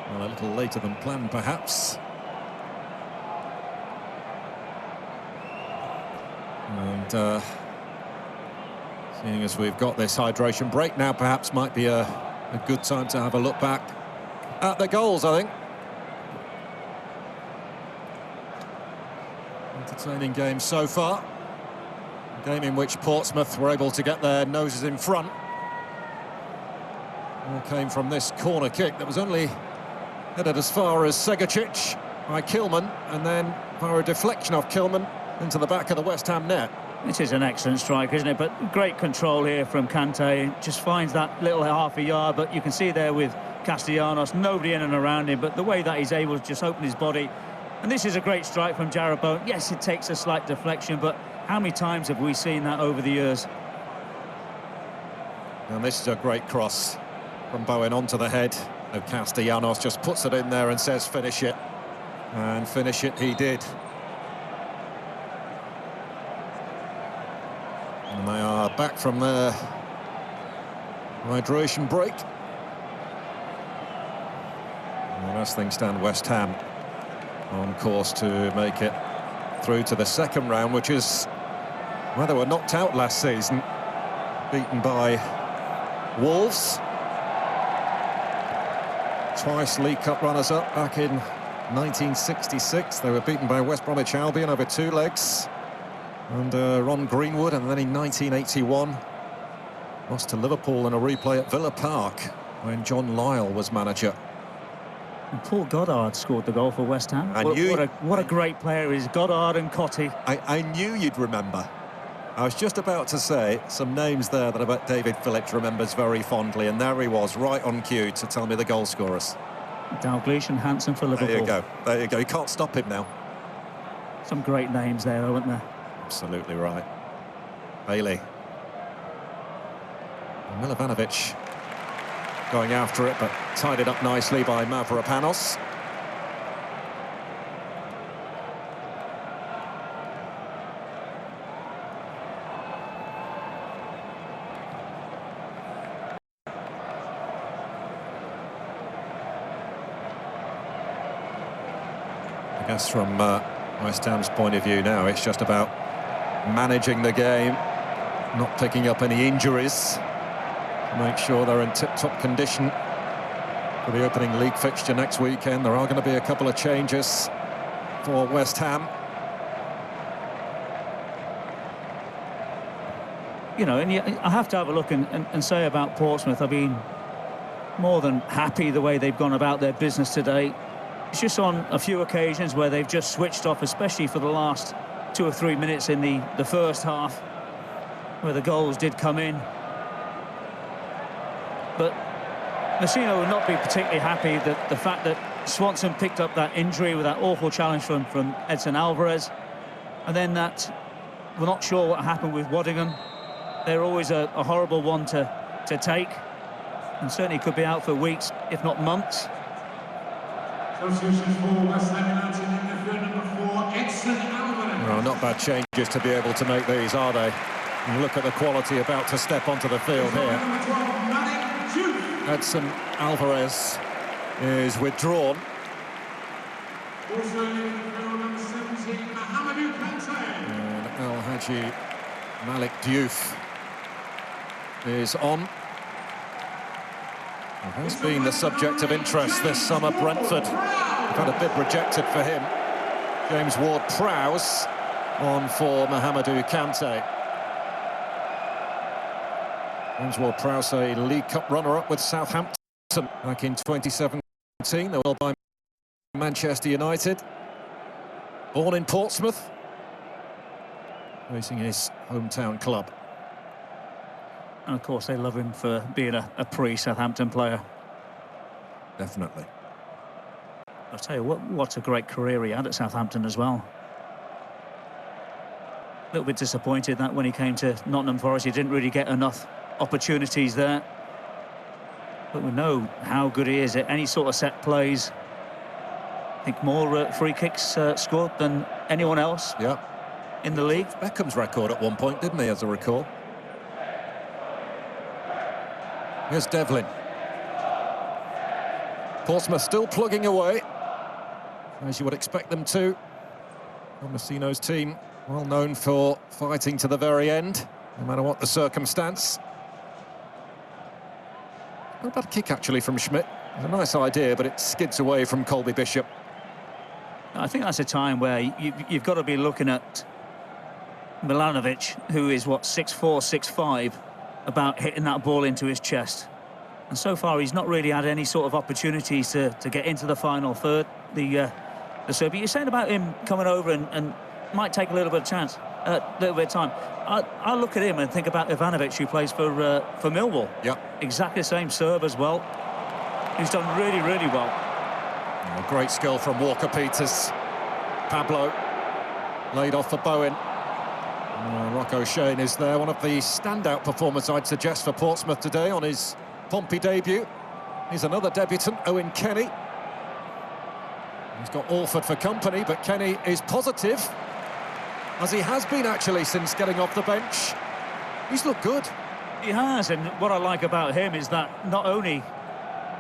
Well, a little later than planned, perhaps. And seeing as we've got this hydration break now, perhaps might be a good time to have a look back at the goals, I think. Entertaining game so far. A game in which Portsmouth were able to get their noses in front. All came from this corner kick that was only headed as far as Segacic. by Kilman, and then via a deflection of Kilman into the back of the West Ham net. This is an excellent strike, isn't it? But great control here from Kante. Just finds that little half a yard, but you can see there with Castellanos, nobody in and around him, but the way that he's able to just open his body. And this is a great strike from Jarrod Bowen. Yes, it takes a slight deflection, but how many times have we seen that over the years? And this is a great cross from Bowen onto the head of Castellanos. Just puts it in there and says, finish it. And finish it he did. And they are back from their hydration break. And as things stand, West Ham on course to make it through to the second round, which is, well, they were knocked out last season, beaten by Wolves. Twice League Cup runners-up back in 1966. They were beaten by West Bromwich Albion over 2 legs under Ron Greenwood, and then in 1981 lost to Liverpool in a replay at Villa Park when John Lyall was manager. And Paul Goddard scored the goal for West Ham. What a great player is Goddard and Cottee. I knew you'd remember. I was just about to say some names there that I bet David Phillips remembers very fondly, and there he was, right on cue to tell me the goal scorers. Dalglish and Hansen for Liverpool. There you go. There you go. You can't stop him now. Some great names there, aren't there? Absolutely right. Bailey. And Milovanovic going after it, but tied it up nicely by Mavropanos. I guess from West Ham's point of view now, it's just about managing the game, not picking up any injuries, to make sure they're in tip-top condition for the opening league fixture next weekend. There are going to be a couple of changes for West Ham. You know, and I have to have a look and say about Portsmouth, I've been more than happy the way they've gone about their business today. It's just on a few occasions where they've just switched off, especially for the last 2 or 3 minutes in the first half, where the goals did come in. But Messina will not be particularly happy that the fact that Swanson picked up that injury with that awful challenge from Edson Alvarez, and then that we're not sure what happened with Waddingham. They're always a horrible one to take, and certainly could be out for weeks, if not months. Substitution for West Ham United in midfield number 4, Edson Alvarez. Well, not bad changes to be able to make these, are they? You look at the quality about to step onto the field here. Edson Alvarez is withdrawn. Also in midfield number 17, Mohamedou Kante. And El Hadji Malik Diouf is on. Has been the subject of interest this summer. Brentford have had a bid rejected for him. James Ward-Prowse on for Mohamedou Kante. James Ward-Prowse, a League Cup runner-up with Southampton back in 2017. They were by Manchester United. Born in Portsmouth, facing his hometown club. And of course they love him for being a pre-Southampton player. Definitely. I'll tell you what a great career he had at Southampton as well. A little bit disappointed that when he came to Nottingham Forest he didn't really get enough opportunities there. But we know how good he is at any sort of set plays. I think more free kicks scored than anyone else in the league. Beckham's record at one point, didn't he, as I recall? Here's Devlin. Portsmouth still plugging away, as you would expect them to. Messino's team, well known for fighting to the very end, no matter what the circumstance. Not a bad kick, actually, from Schmidt. It's a nice idea, but it skids away from Colby Bishop. I think that's a time where you've got to be looking at Milanovic, who is, what, 6'4", 6'5", about hitting that ball into his chest. And so far he's not really had any sort of opportunities to get into the final third. The So, but you're saying about him coming over and might take a little bit of chance, a little bit of time. I look at him and think about Ivanovic, who plays for Millwall. Yeah. Exactly the same serve as well. He's done really, really well. Oh, great skill from Walker-Peters. Pablo laid off for Bowen. Rocco Shane is there. One of the standout performers, I'd suggest, for Portsmouth today on his Pompey debut. Here's another debutant, Owen Kenny. He's got Orford for company, but Kenny is positive, as he has been actually since getting off the bench. He's looked good. He has, and what I like about him is that not only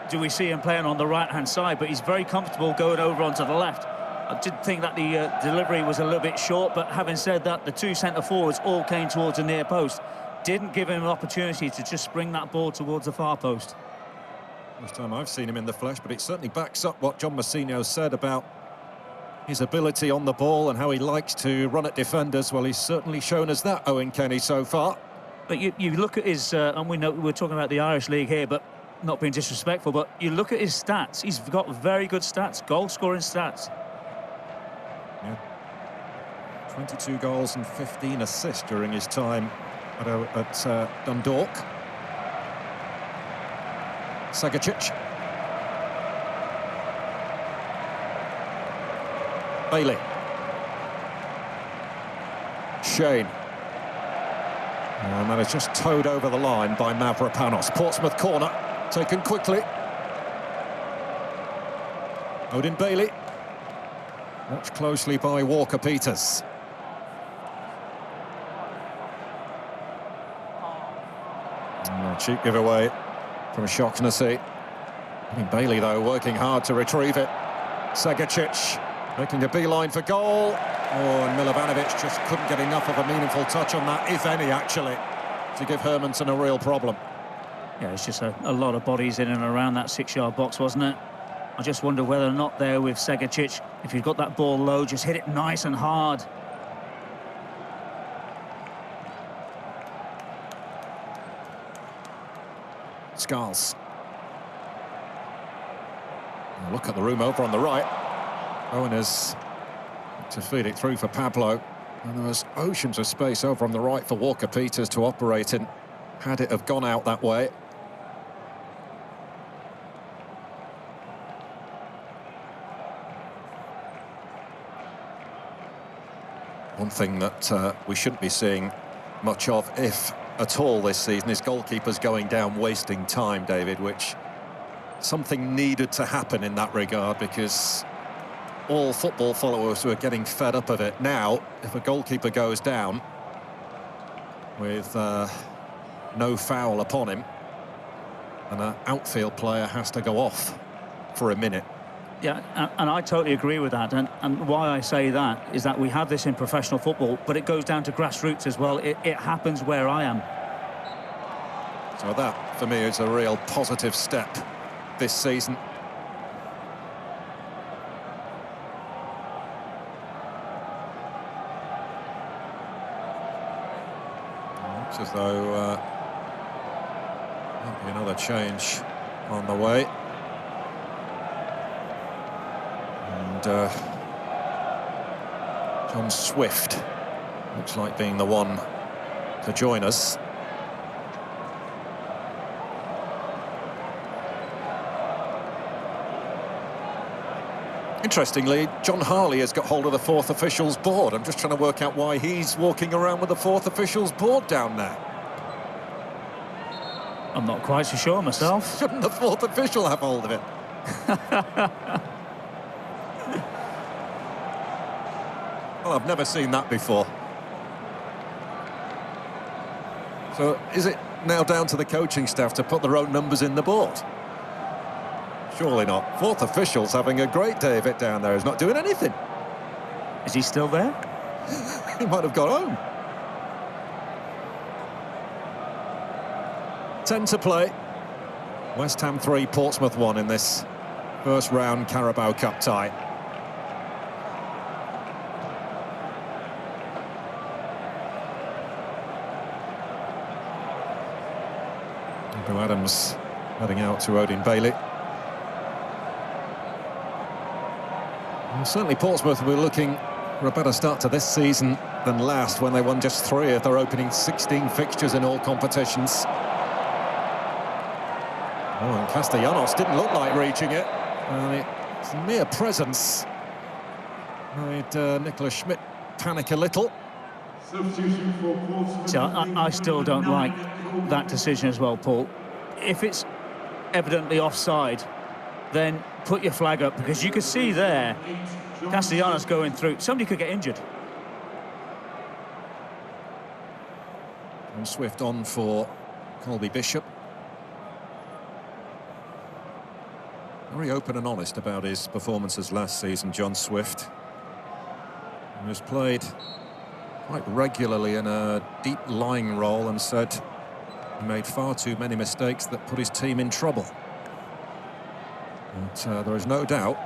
do we see him playing on the right-hand side, but he's very comfortable going over onto the left. I did think that the delivery was a little bit short, but having said that, the two centre-forwards all came towards the near post. Didn't give him an opportunity to just spring that ball towards the far post. First time I've seen him in the flesh, but it certainly backs up what John Mousinho said about his ability on the ball and how he likes to run at defenders. Well, he's certainly shown us that, Owen Kenny, so far. But you look at his, and we know we're talking about the Irish League here, but not being disrespectful, but you look at his stats. He's got very good stats, goal-scoring stats. Yeah. 22 goals and 15 assists during his time at Dundalk. Sagicic. Bailey. Shane. And that is just towed over the line by Mavropanos. Portsmouth corner, taken quickly. Odin Bailey. Watched closely by Walker-Peters. Cheap giveaway from Shaughnessy. Odin Bailey, though, working hard to retrieve it. Sagicic making a beeline for goal. Oh, and Milovanovic just couldn't get enough of a meaningful touch on that, if any, actually, to give Hermansen a real problem. Yeah, it's just a lot of bodies in and around that 6-yard box, wasn't it? I just wonder whether or not there with Sagicic, if you've got that ball low, just hit it nice and hard. Scarles. Look at the room over on the right. Owen has to feed it through for Pablo. And there was oceans of space over on the right for Walker-Peters to operate in, had it have gone out that way. One thing that we shouldn't be seeing much of, if at all, this season is goalkeepers going down wasting time, David, which something needed to happen in that regard, because all football followers were getting fed up of it. Now, if a goalkeeper goes down with no foul upon him, and an outfield player has to go off for a minute. Yeah, and I totally agree with that. And why I say that is that we have this in professional football, but it goes down to grassroots as well. It happens where I am. So that, for me, is a real positive step this season. Looks as though might be another change on the way. And John Swift looks like being the one to join us. Interestingly, John Harley has got hold of the fourth officials board. I'm just trying to work out why he's walking around with the fourth officials board down there. I'm not quite so sure myself. Shouldn't the fourth official have hold of it? Well, I've never seen that before. So is it now down to the coaching staff to put their own numbers in the board? Surely not. Fourth official's having a great day of it down there. He's not doing anything. Is he still there? He might have got home. 10 to play. West Ham 3, Portsmouth 1 in this first round Carabao Cup tie. Andrew Adams heading out to Odin Bailey. Well, certainly Portsmouth were looking for a better start to this season than last, when they won just 3 of their opening 16 fixtures in all competitions. Oh, and Castellanos didn't look like reaching it. It's a mere presence. Made Nicholas Schmidt panic a little. Substitution for Portsmouth. So I still don't like that decision as well, Paul. If it's evidently offside, then put your flag up, because you could see there Castellanos going through. Somebody could get injured. And Swift on for Colby Bishop. Very open and honest about his performances last season, John Swift. He was played quite regularly in a deep lying role, and said he made far too many mistakes that put his team in trouble. But there is no doubt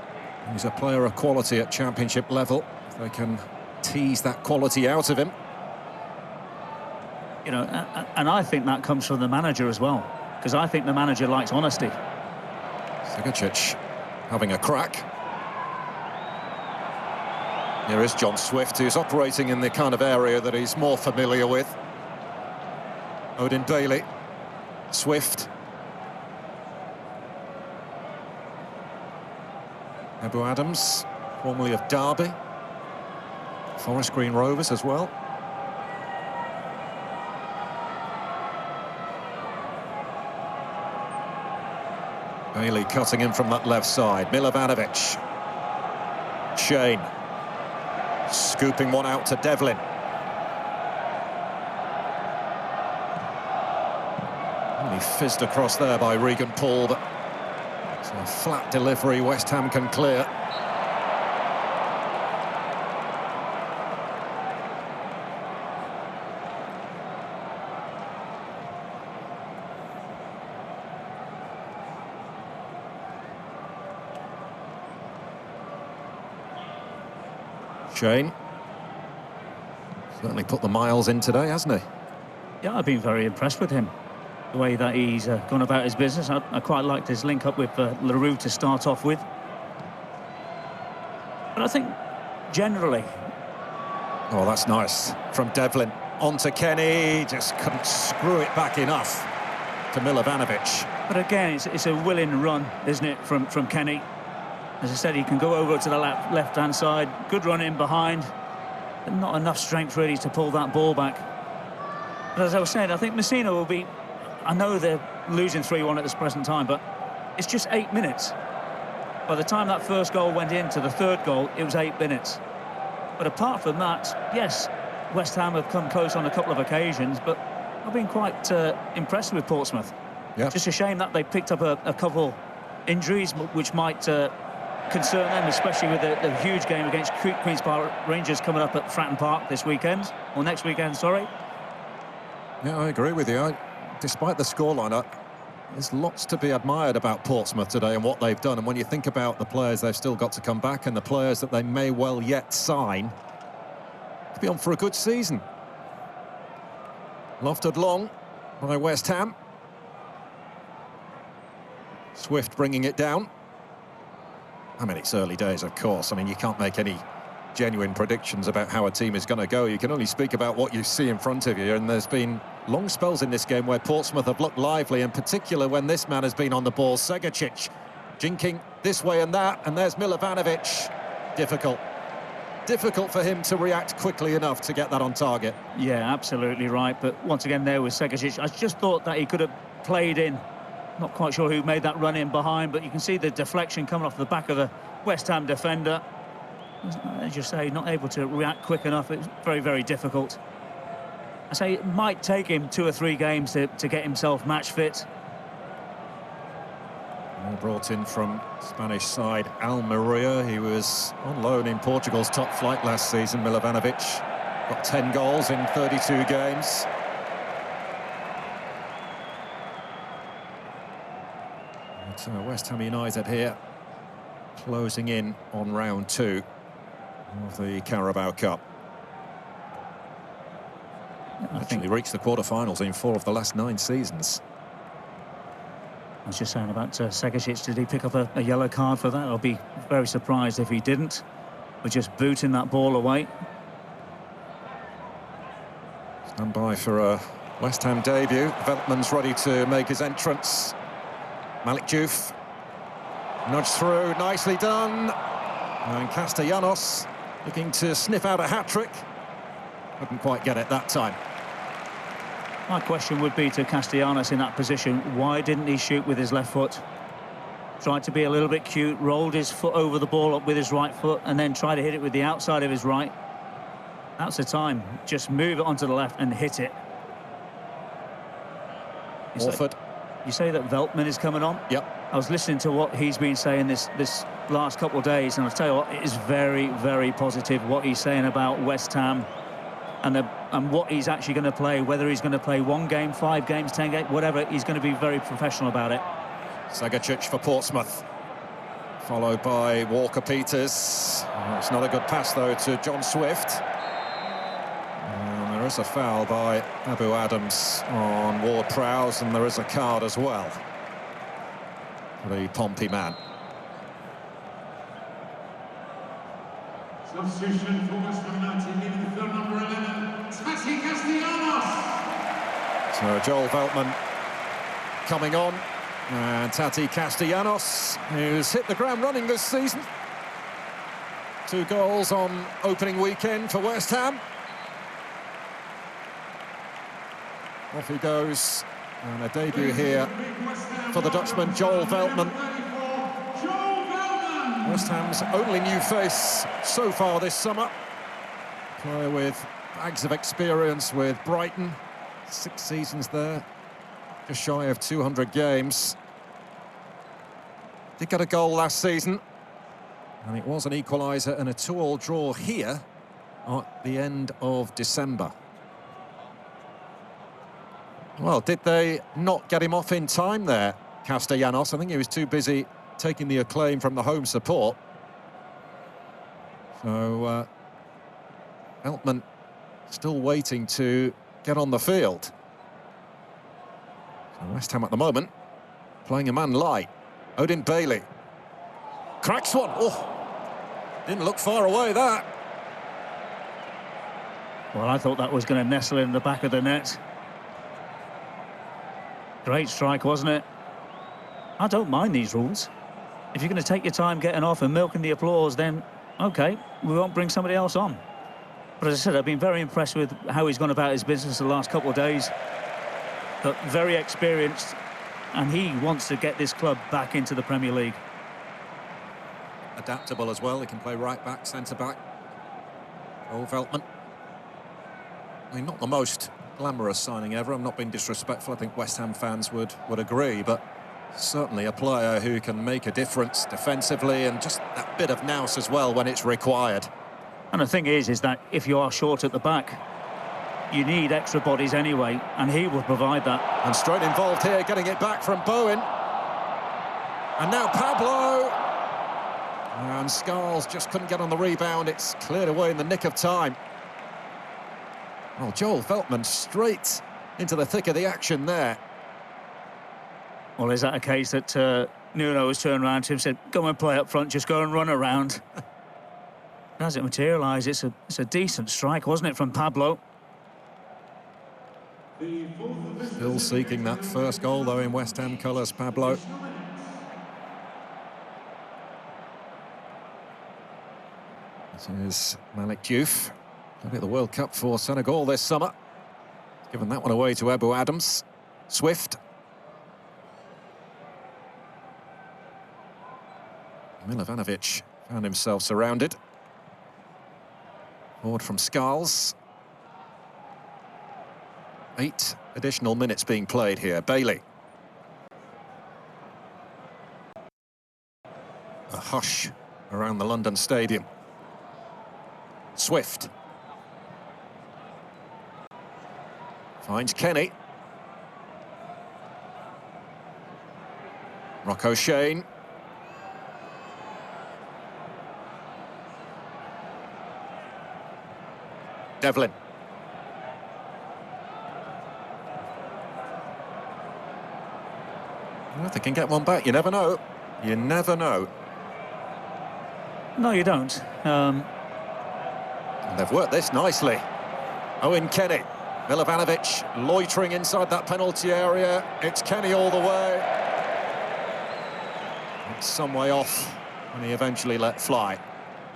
he's a player of quality at championship level. If they can tease that quality out of him. You know, and I think that comes from the manager as well, because I think the manager likes honesty. Segacic having a crack. Here is John Swift, who's operating in the kind of area that he's more familiar with. Odin Bailey, Swift. Abu Adams, formerly of Derby. Forest Green Rovers as well. Bailey cutting in from that left side. Milovanovic. Shane. Scooping one out to Devlin. He fizzed across there by Regan Paul, but it's a flat delivery West Ham can clear. Shane. Certainly put the miles in today, hasn't he? Yeah, I've been very impressed with him. The way that he's gone about his business. I quite liked his link up with LaRue to start off with. But I think generally... Oh, that's nice. From Devlin on to Kenny. Just couldn't screw it back enough to Milovanovic. But again, it's a willing run, isn't it, from Kenny? As I said, he can go over to the left-hand side. Good run in behind. But not enough strength, really, to pull that ball back. But as I was saying, I think Messina will be... I know they're losing 3-1 at this present time, but it's just 8 minutes. By the time that first goal went into the third goal, it was 8 minutes. But apart from that, yes, West Ham have come close on a couple of occasions, but I've been quite impressed with Portsmouth. Yeah. Just a shame that they picked up a couple injuries, which might concern them, especially with the huge game against Queen's Park Rangers coming up at Fratton Park this weekend, or next weekend, sorry. Yeah, I agree with you. Despite the scoreline, there's lots to be admired about Portsmouth today and what they've done. And when you think about the players they've still got to come back and the players that they may well yet sign, could be on for a good season. Lofted long by West Ham. Swift bringing it down. I mean, it's early days, of course. I mean, you can't make any genuine predictions about how a team is going to go. You can only speak about what you see in front of you, and there's been long spells in this game where Portsmouth have looked lively, in particular when this man has been on the ball. Segacic jinking this way and that, and there's Milovanovic. Difficult for him to react quickly enough to get that on target. Yeah, absolutely right. But once again, there was Segacic. I just thought that he could have played in. Not quite sure who made that run in behind, but you can see the deflection coming off the back of the West Ham defender. As you say, not able to react quick enough. It's very, very difficult. I say it might take him 2 or 3 games to get himself match fit. Brought in from Spanish side Almeria. He was on loan in Portugal's top flight last season. Milovanovic got 10 goals in 32 games. But West Ham United here, closing in on round 2 of the Carabao Cup. I think Actually reached the quarter-finals in 4 of the last 9 seasons. I was just saying about Segacic. Did he pick up a yellow card for that? I'll be very surprised if he didn't. We're just booting that ball away. Stand by for a West Ham debut. Veltman's ready to make his entrance. Malik Diouf. Nudged through, nicely done. And Castellanos looking to sniff out a hat-trick. Couldn't quite get it that time. My question would be to Castellanos in that position, why didn't he shoot with his left foot? Tried to be a little bit cute, rolled his foot over the ball up with his right foot, and then tried to hit it with the outside of his right. That's the time. Just move it onto the left and hit it. Orford. You say that Veltman is coming on? Yep. I was listening to what he's been saying this last couple of days, and I'll tell you what, it is very, very positive what he's saying about West Ham and what he's actually going to play, whether he's going to play 1 game, 5 games, 10 games, whatever. He's going to be very professional about it. Sagacic for Portsmouth, followed by Walker-Peters. Oh, it's not a good pass, though, to John Swift. And there is a foul by Abu Adams on Ward-Prowse, and there is a card as well for the Pompey man. Substitution for West Ham United, leaving the field, number 11, Tati Castellanos. So Joel Veltman coming on, and Tati Castellanos, who's hit the ground running this season. 2 goals on opening weekend for West Ham. Off he goes, and a debut here for the Dutchman, Joel Veltman. West Ham's only new face so far this summer. Player with bags of experience with Brighton. 6 seasons there, just shy of 200 games. Did get a goal last season, and it was an equaliser and a 2-2 draw here at the end of December. Well, did they not get him off in time there, Castellanos? I think he was too busy taking the acclaim from the home support. So, Veltman still waiting to get on the field. So West Ham at the moment playing a man light. Odin Bailey cracks one. Oh, didn't look far away, that. Well, I thought that was going to nestle in the back of the net. Great strike, wasn't it? I don't mind these rules. If you're going to take your time getting off and milking the applause, then OK, we won't bring somebody else on. But as I said, I've been very impressed with how he's gone about his business the last couple of days. But very experienced, and he wants to get this club back into the Premier League. Adaptable as well. He can play right back, centre back. Oh, Veltman. I mean, not the most glamorous signing ever. I'm not being disrespectful. I think West Ham fans would agree, but certainly a player who can make a difference defensively and just that bit of nous as well when it's required. And the thing is that if you are short at the back, you need extra bodies anyway, and he will provide that. And straight involved here, getting it back from Bowen. And now Pablo. And Scarles just couldn't get on the rebound. It's cleared away in the nick of time. Well, Joel Veltman straight into the thick of the action there. Well, is that a case that Nuno has turned around to him and said, go and play up front, just go and run around? As it materialised, it's a decent strike, wasn't it, from Pablo? Still seeking that first goal, though, in West Ham colours, Pablo. This is Malik Diouf. Going to be at the World Cup for Senegal this summer. Given that one away to Abu Adams. Swift. Milovanovic found himself surrounded. Forward from Scarles. 8 additional minutes being played here. Bailey. A hush around the London Stadium. Swift. Finds Kenny. Rocco Shane. Devlin. Well, if they can get one back, you never know. You never know. No, you don't. And they've worked this nicely. Owen Kenny, Milovanovic loitering inside that penalty area. It's Kenny all the way. It's some way off, and he eventually let fly.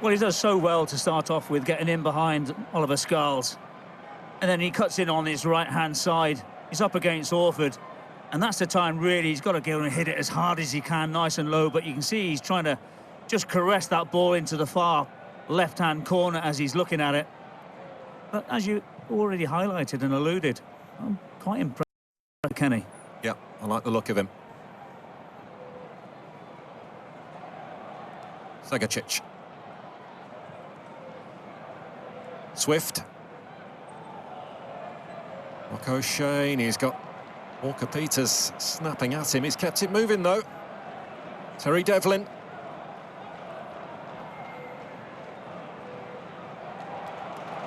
Well, he does so well to start off with, getting in behind Oliver Scarles. And then he cuts in on his right-hand side. He's up against Orford. And that's the time, really, he's got to go and hit it as hard as he can, nice and low. But you can see he's trying to just caress that ball into the far left-hand corner as he's looking at it. But as you already highlighted and alluded, I'm quite impressed with Kenny. Yeah, I like the look of him. Segacic. Swift. Marco Shane, he's got Walker-Peters snapping at him. He's kept it moving, though. Terry Devlin.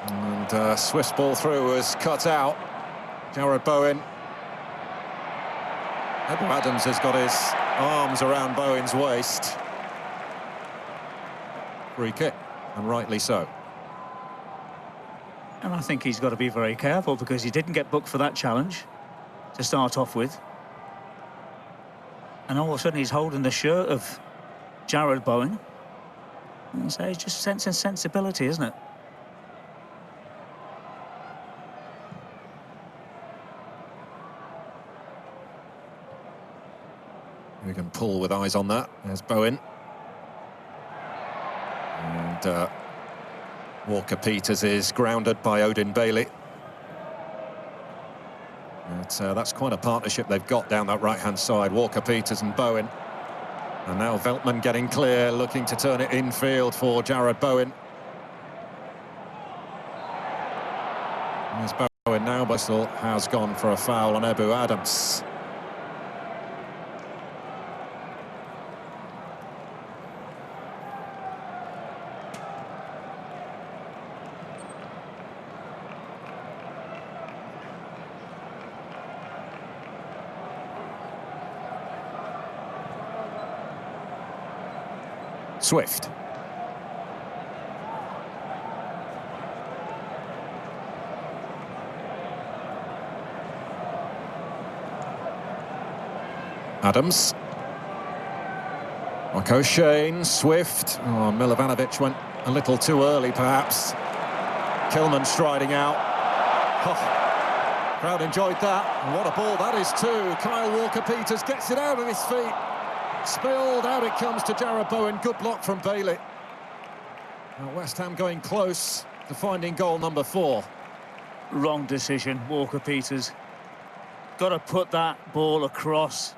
And Swift's ball through was cut out. Jared Bowen. Edward Adams has got his arms around Bowen's waist. Free kick, and rightly so. And I think he's got to be very careful because he didn't get booked for that challenge to start off with. And all of a sudden he's holding the shirt of Jared Bowen. And so it's just sense and sensibility, isn't it? We can pull with eyes on that. There's Bowen. And Walker-Peters is grounded by Odin Bailey. But that's quite a partnership they've got down that right-hand side, Walker-Peters and Bowen. And now Veltman getting clear, looking to turn it infield for Jared Bowen. There's Bowen now, Bristol has gone for a foul on Ebu Adams. Swift. Adams. Marco Shane, Swift. Oh, Milovanovic went a little too early, perhaps. Kilman striding out. Oh, crowd enjoyed that. And what a ball that is too. Kyle Walker-Peters gets it out of his feet. Spilled, out it comes to Jared Bowen. Good block from Bailey. Now West Ham going close to finding goal number 4. Wrong decision, Walker-Peters. Got to put that ball across,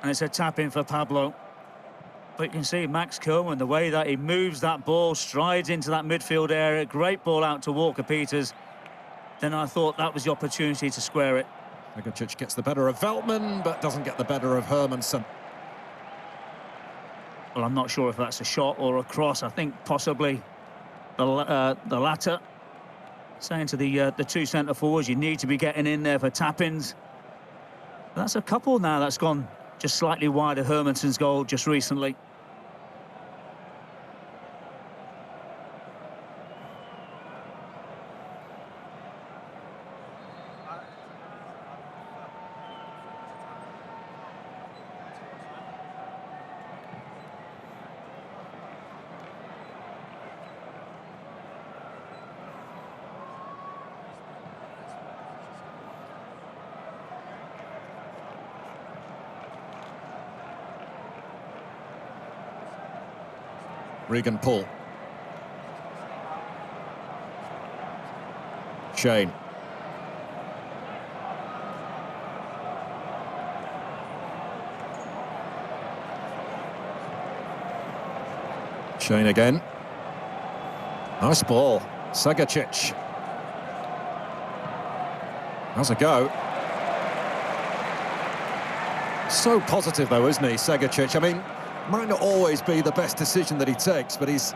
and it's a tap-in for Pablo. But you can see Max Coleman, the way that he moves that ball, strides into that midfield area. Great ball out to Walker-Peters. Then I thought that was the opportunity to square it. Segacic gets the better of Veltman, but doesn't get the better of Hermansen. Well, I'm not sure if that's a shot or a cross. I think possibly the latter. Saying to the two centre forwards, you need to be getting in there for tap-ins. That's a couple now that's gone just slightly wide of Hermansen's goal just recently. Regan Paul. Shane. Shane again. Nice ball. Segacic. How's it go? So positive though, isn't he, Segacic? I mean, might not always be the best decision that he takes, but he's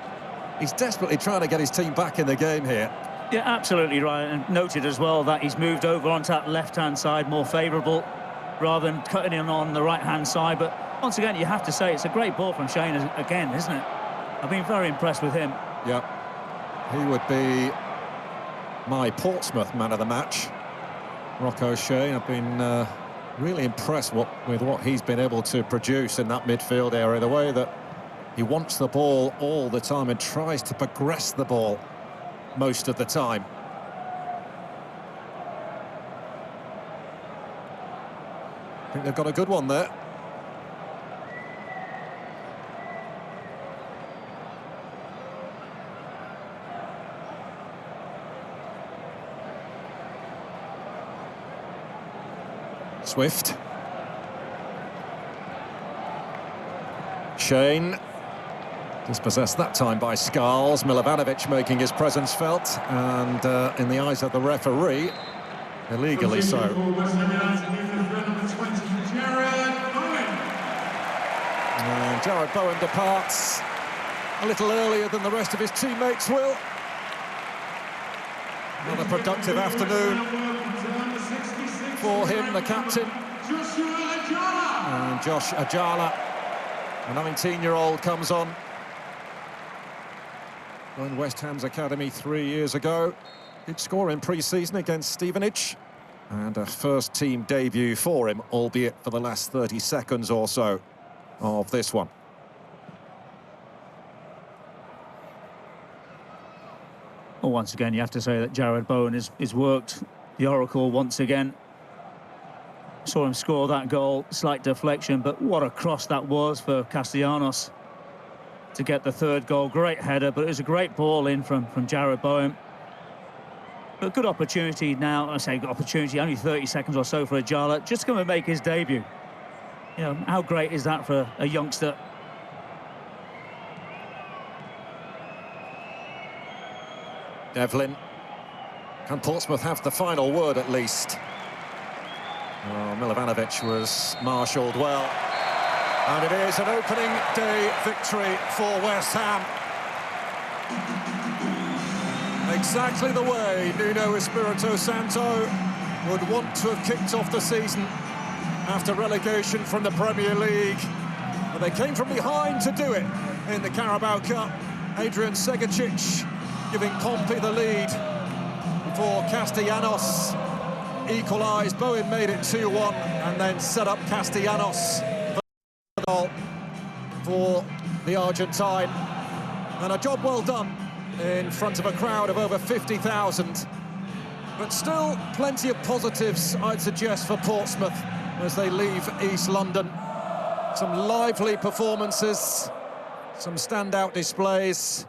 desperately trying to get his team back in the game here. Yeah, absolutely right. And noted as well that he's moved over onto that left-hand side, more favourable, rather than cutting in on the right-hand side. But once again, you have to say it's a great ball from Shane again, isn't it? I've been very impressed with him. Yeah, he would be my Portsmouth man of the match. Rocco Shea, I've been really impressed with what he's been able to produce in that midfield area, the way that he wants the ball all the time and tries to progress the ball most of the time. I think they've got a good one there. Swift. Shane. Dispossessed that time by Scarles. Milovanovic making his presence felt, and in the eyes of the referee, illegally so. And Jarrod Bowen departs a little earlier than the rest of his teammates will. Another productive afternoon for him, the captain. And Josh Ajala, a 19-year-old, comes on. Joined West Ham's academy 3 years ago. Did score in pre-season against Stevenage. And a first-team debut for him, albeit for the last 30 seconds or so of this one. Well, once again, you have to say that Jarrod Bowen has worked the oracle once again. Saw him score that goal, slight deflection, but what a cross that was for Castellanos to get the third goal. Great header, but it was a great ball in from Jarrod Bowen. But good opportunity now. I say good opportunity, only 30 seconds or so for Ajala, just going to make his debut. You know, how great is that for a youngster? Devlin. Can Portsmouth have the final word at least? Oh, Milovanovic was marshalled well. And it is an opening day victory for West Ham. Exactly the way Nuno Espirito Santo would want to have kicked off the season after relegation from the Premier League. But they came from behind to do it in the Carabao Cup. Adrian Segicic giving Pompey the lead before Castellanos equalised. Bowen made it 2-1 and then set up Castellanos for the Argentine. And a job well done in front of a crowd of over 50,000. But still plenty of positives, I'd suggest, for Portsmouth as they leave East London. Some lively performances, some standout displays.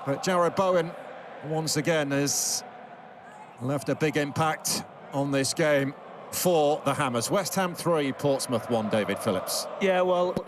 But Jarrod Bowen, once again, has left a big impact on this game for the Hammers. West Ham 3, Portsmouth 1, David Phillips. Yeah, well,